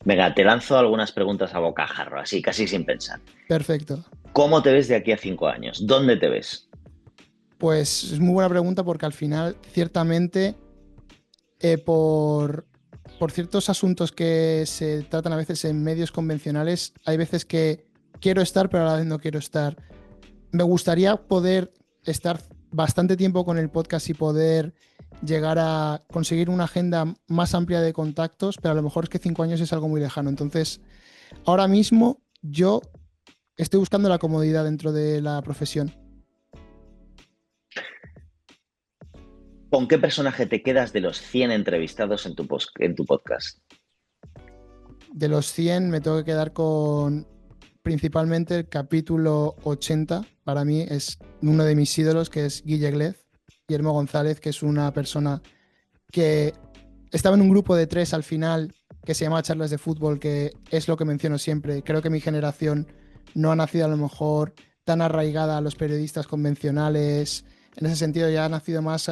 A: Venga, te lanzo algunas preguntas a bocajarro, así casi sin pensar.
B: Perfecto.
A: ¿Cómo te ves de aquí a 5 años? ¿Dónde te ves?
B: Pues es muy buena pregunta porque al final, ciertamente, eh, por, por ciertos asuntos que se tratan a veces en medios convencionales, hay veces que quiero estar, pero a la vez no quiero estar. Me gustaría poder estar bastante tiempo con el podcast y poder llegar a conseguir una agenda más amplia de contactos, pero a lo mejor es que 5 años es algo muy lejano. Entonces, ahora mismo yo estoy buscando la comodidad dentro de la profesión.
A: ¿Con qué personaje te quedas de los 100 entrevistados en tu podcast?
B: De los 100 me tengo que quedar con principalmente el capítulo 80. Para mí es uno de mis ídolos, que es Guille Glez, Guillermo González, que es una persona que estaba en un grupo de 3 al final que se llama Charlas de Fútbol, que es lo que menciono siempre. Creo que mi generación no ha nacido a lo mejor tan arraigada a los periodistas convencionales, En ese sentido ya ha nacido más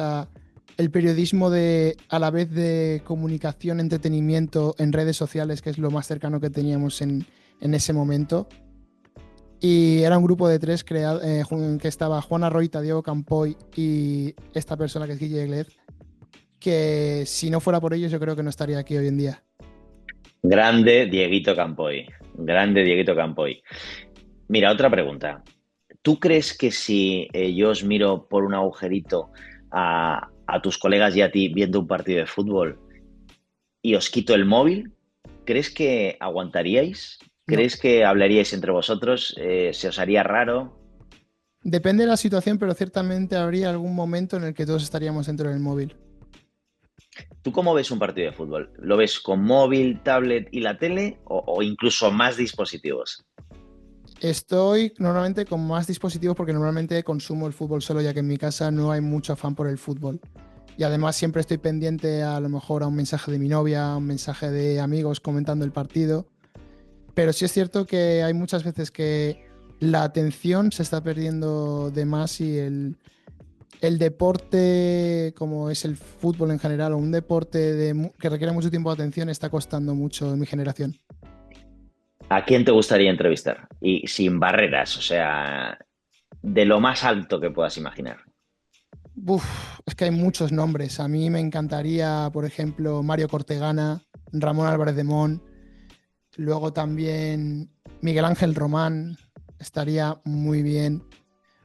B: el periodismo a la vez de comunicación, entretenimiento en redes sociales, que es lo más cercano que teníamos en ese momento. Y era un grupo de tres que estaba Juan Arroita, Diego Campoy y esta persona que es Guille Glez, que si no fuera por ellos yo creo que no estaría aquí hoy en día.
A: Grande Dieguito Campoy. Grande Dieguito Campoy. Mira, otra pregunta. ¿Tú crees que si yo os miro por un agujerito a tus colegas y a ti viendo un partido de fútbol y os quito el móvil, crees que aguantaríais?
B: No,
A: ¿Crees que hablaríais entre vosotros? ¿Se os haría raro?
B: depende de la situación, pero ciertamente habría algún momento en el que todos estaríamos dentro del móvil.
A: ¿Tú cómo ves un partido de fútbol? ¿Lo ves con móvil, tablet y la tele o incluso más dispositivos?
B: Estoy normalmente con más dispositivos porque normalmente consumo el fútbol solo, ya que en mi casa no hay mucho afán por el fútbol. Y además siempre estoy pendiente a lo mejor a un mensaje de mi novia, a un mensaje de amigos comentando el partido. Pero sí es cierto que hay muchas veces que la atención se está perdiendo de más y el deporte, como es el fútbol en general, o un deporte que requiere mucho tiempo de atención, está costando mucho en mi generación.
A: ¿A quién te gustaría entrevistar? Y sin barreras, o sea, de lo más alto que puedas imaginar.
B: Uf, es que hay muchos nombres. A mí me encantaría, por ejemplo, Mario Cortegana, Ramón Álvarez de Mon, luego también Miguel Ángel Román, estaría muy bien.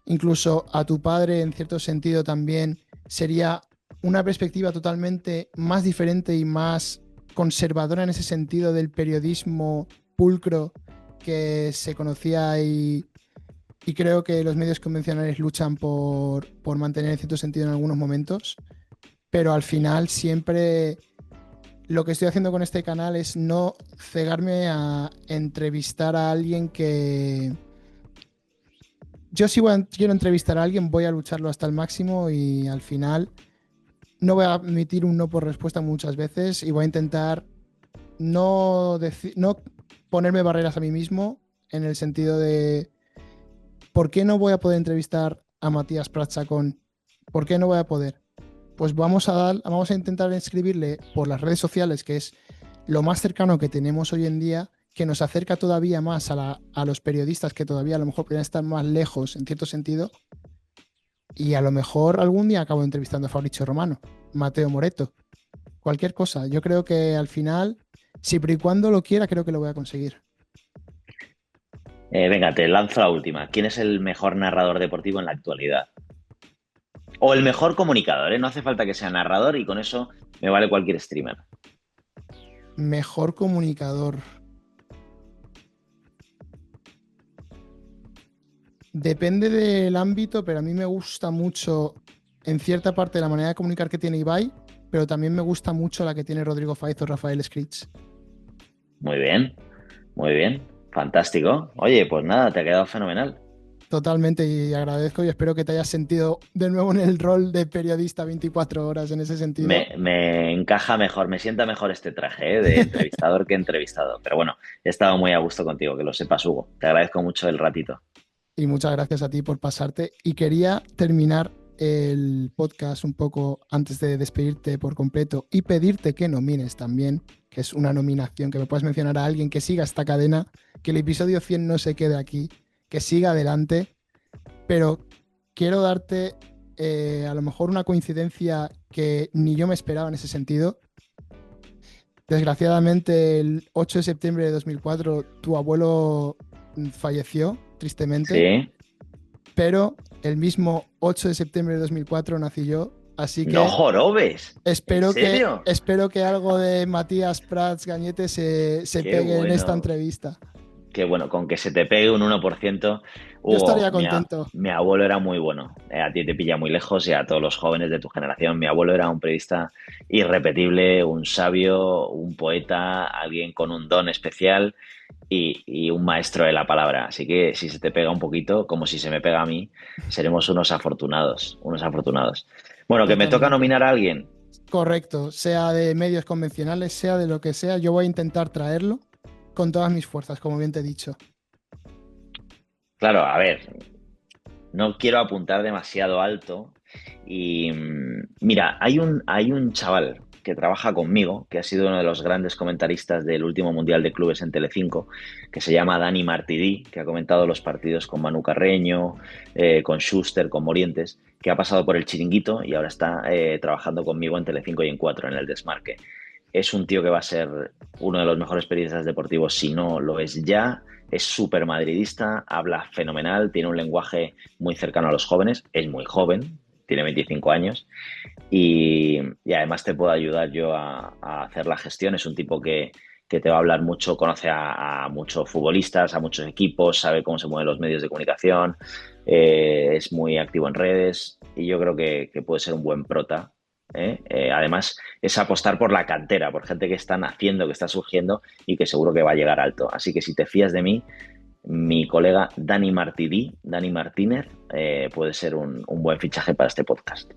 B: Incluso a tu padre, en cierto sentido, también sería una perspectiva totalmente más diferente y más conservadora en ese sentido del periodismo pulcro que se conocía y creo que los medios convencionales luchan por mantener en cierto sentido en algunos momentos, pero al final siempre lo que estoy haciendo con este canal es no cegarme a entrevistar a alguien que... Yo si quiero entrevistar a alguien voy a lucharlo hasta el máximo y al final no voy a admitir un no por respuesta muchas veces y voy a intentar no ponerme barreras a mí mismo en el sentido de ¿por qué no voy a poder entrevistar a Matías Prats Chacón? ¿Por qué no voy a poder? Pues vamos a intentar escribirle por las redes sociales, que es lo más cercano que tenemos hoy en día, que nos acerca todavía más a los periodistas que todavía a lo mejor podrían estar más lejos en cierto sentido. Y a lo mejor algún día acabo entrevistando a Fabricio Romano, Mateo Moreto, cualquier cosa. Yo creo que al final, siempre y cuando lo quiera, creo que lo voy a conseguir.
A: Venga, te lanzo la última. ¿Quién es el mejor narrador deportivo en la actualidad? O el mejor comunicador, ¿eh? No hace falta que sea narrador y con eso me vale cualquier streamer.
B: Mejor comunicador. Depende del ámbito, pero a mí me gusta mucho en cierta parte la manera de comunicar que tiene Ibai, pero también me gusta mucho la que tiene Rodrigo Faiz o Rafael Scritch.
A: Muy bien, muy bien. Fantástico. Oye, pues nada, te ha quedado fenomenal.
B: Totalmente y agradezco y espero que te hayas sentido de nuevo en el rol de periodista 24 horas en ese sentido.
A: Me encaja mejor, me sienta mejor este traje, de entrevistador que entrevistado. Pero bueno, he estado muy a gusto contigo, que lo sepas, Hugo. Te agradezco mucho el ratito.
B: Y muchas gracias a ti por pasarte. Y quería terminar el podcast un poco antes de despedirte por completo y pedirte que nomines también, que es una nominación, que me puedas mencionar a alguien que siga esta cadena, que el episodio 100 no se quede aquí, que siga adelante, pero quiero darte a lo mejor una coincidencia que ni yo me esperaba en ese sentido. Desgraciadamente, el 8 de septiembre de 2004, tu abuelo falleció, tristemente,
A: ¿Sí?
B: pero el mismo 8 de septiembre de 2004 nací yo, así
A: No
B: que
A: jorobes. ¿En serio?
B: espero que algo de Matías Prats Gañete se
A: Qué
B: pegue en esta
A: bueno.
B: entrevista.
A: Qué bueno, con que se te pegue un 1%.
B: Yo
A: Hugo,
B: estaría contento.
A: mi abuelo era muy bueno. A ti te pilla muy lejos y a todos los jóvenes de tu generación. Mi abuelo era un periodista irrepetible, un sabio, un poeta, alguien con un don especial y un maestro de la palabra. Así que si se te pega un poquito, como si se me pega a mí, seremos unos afortunados, unos afortunados. Bueno, que me toca
B: Totalmente.
A: nominar a alguien.
B: Correcto, sea de medios convencionales, sea de lo que sea, yo voy a intentar traerlo con todas mis fuerzas, como bien te he dicho.
A: Claro, a ver. no quiero apuntar demasiado alto. Y mira, hay un chaval que trabaja conmigo, que ha sido uno de los grandes comentaristas del último Mundial de Clubes en Telecinco, que se llama Dani Martidí, que ha comentado los partidos con Manu Carreño, con Schuster, con Morientes, que ha pasado por el Chiringuito y ahora está trabajando conmigo en Telecinco y en Cuatro, en el Desmarque. Es un tío que va a ser uno de los mejores periodistas deportivos, si no lo es ya. Es súper madridista, habla fenomenal, tiene un lenguaje muy cercano a los jóvenes, es muy joven, tiene 25 años y además te puedo ayudar yo a hacer la gestión. Es un tipo que te va a hablar mucho, conoce a muchos futbolistas, a muchos equipos, sabe cómo se mueven los medios de comunicación, es muy activo en redes y yo creo que puede ser un buen prota. Además, es apostar por la cantera, por gente que está naciendo, que está surgiendo y que seguro que va a llegar alto. Así que si te fías de mí, mi colega Dani Martidí, Dani Martínez, puede ser un buen fichaje para este podcast.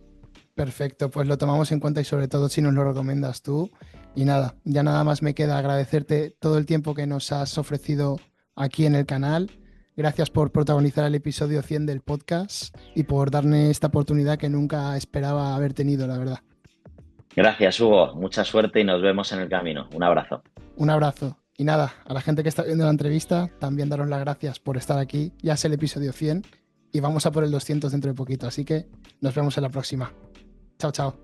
B: Perfecto, pues lo tomamos en cuenta y sobre todo si nos lo recomiendas tú. Y nada, ya nada más me queda agradecerte todo el tiempo que nos has ofrecido aquí en el canal. Gracias por protagonizar el episodio 100 del podcast y por darme esta oportunidad que nunca esperaba haber tenido, la verdad.
A: Gracias, Hugo. Mucha suerte y nos vemos en el camino. Un abrazo.
B: Un abrazo. Y nada, a la gente que está viendo la entrevista, también daros las gracias por estar aquí. Ya es el episodio 100 y vamos a por el 200 dentro de poquito. Así que nos vemos en la próxima. Chao, chao.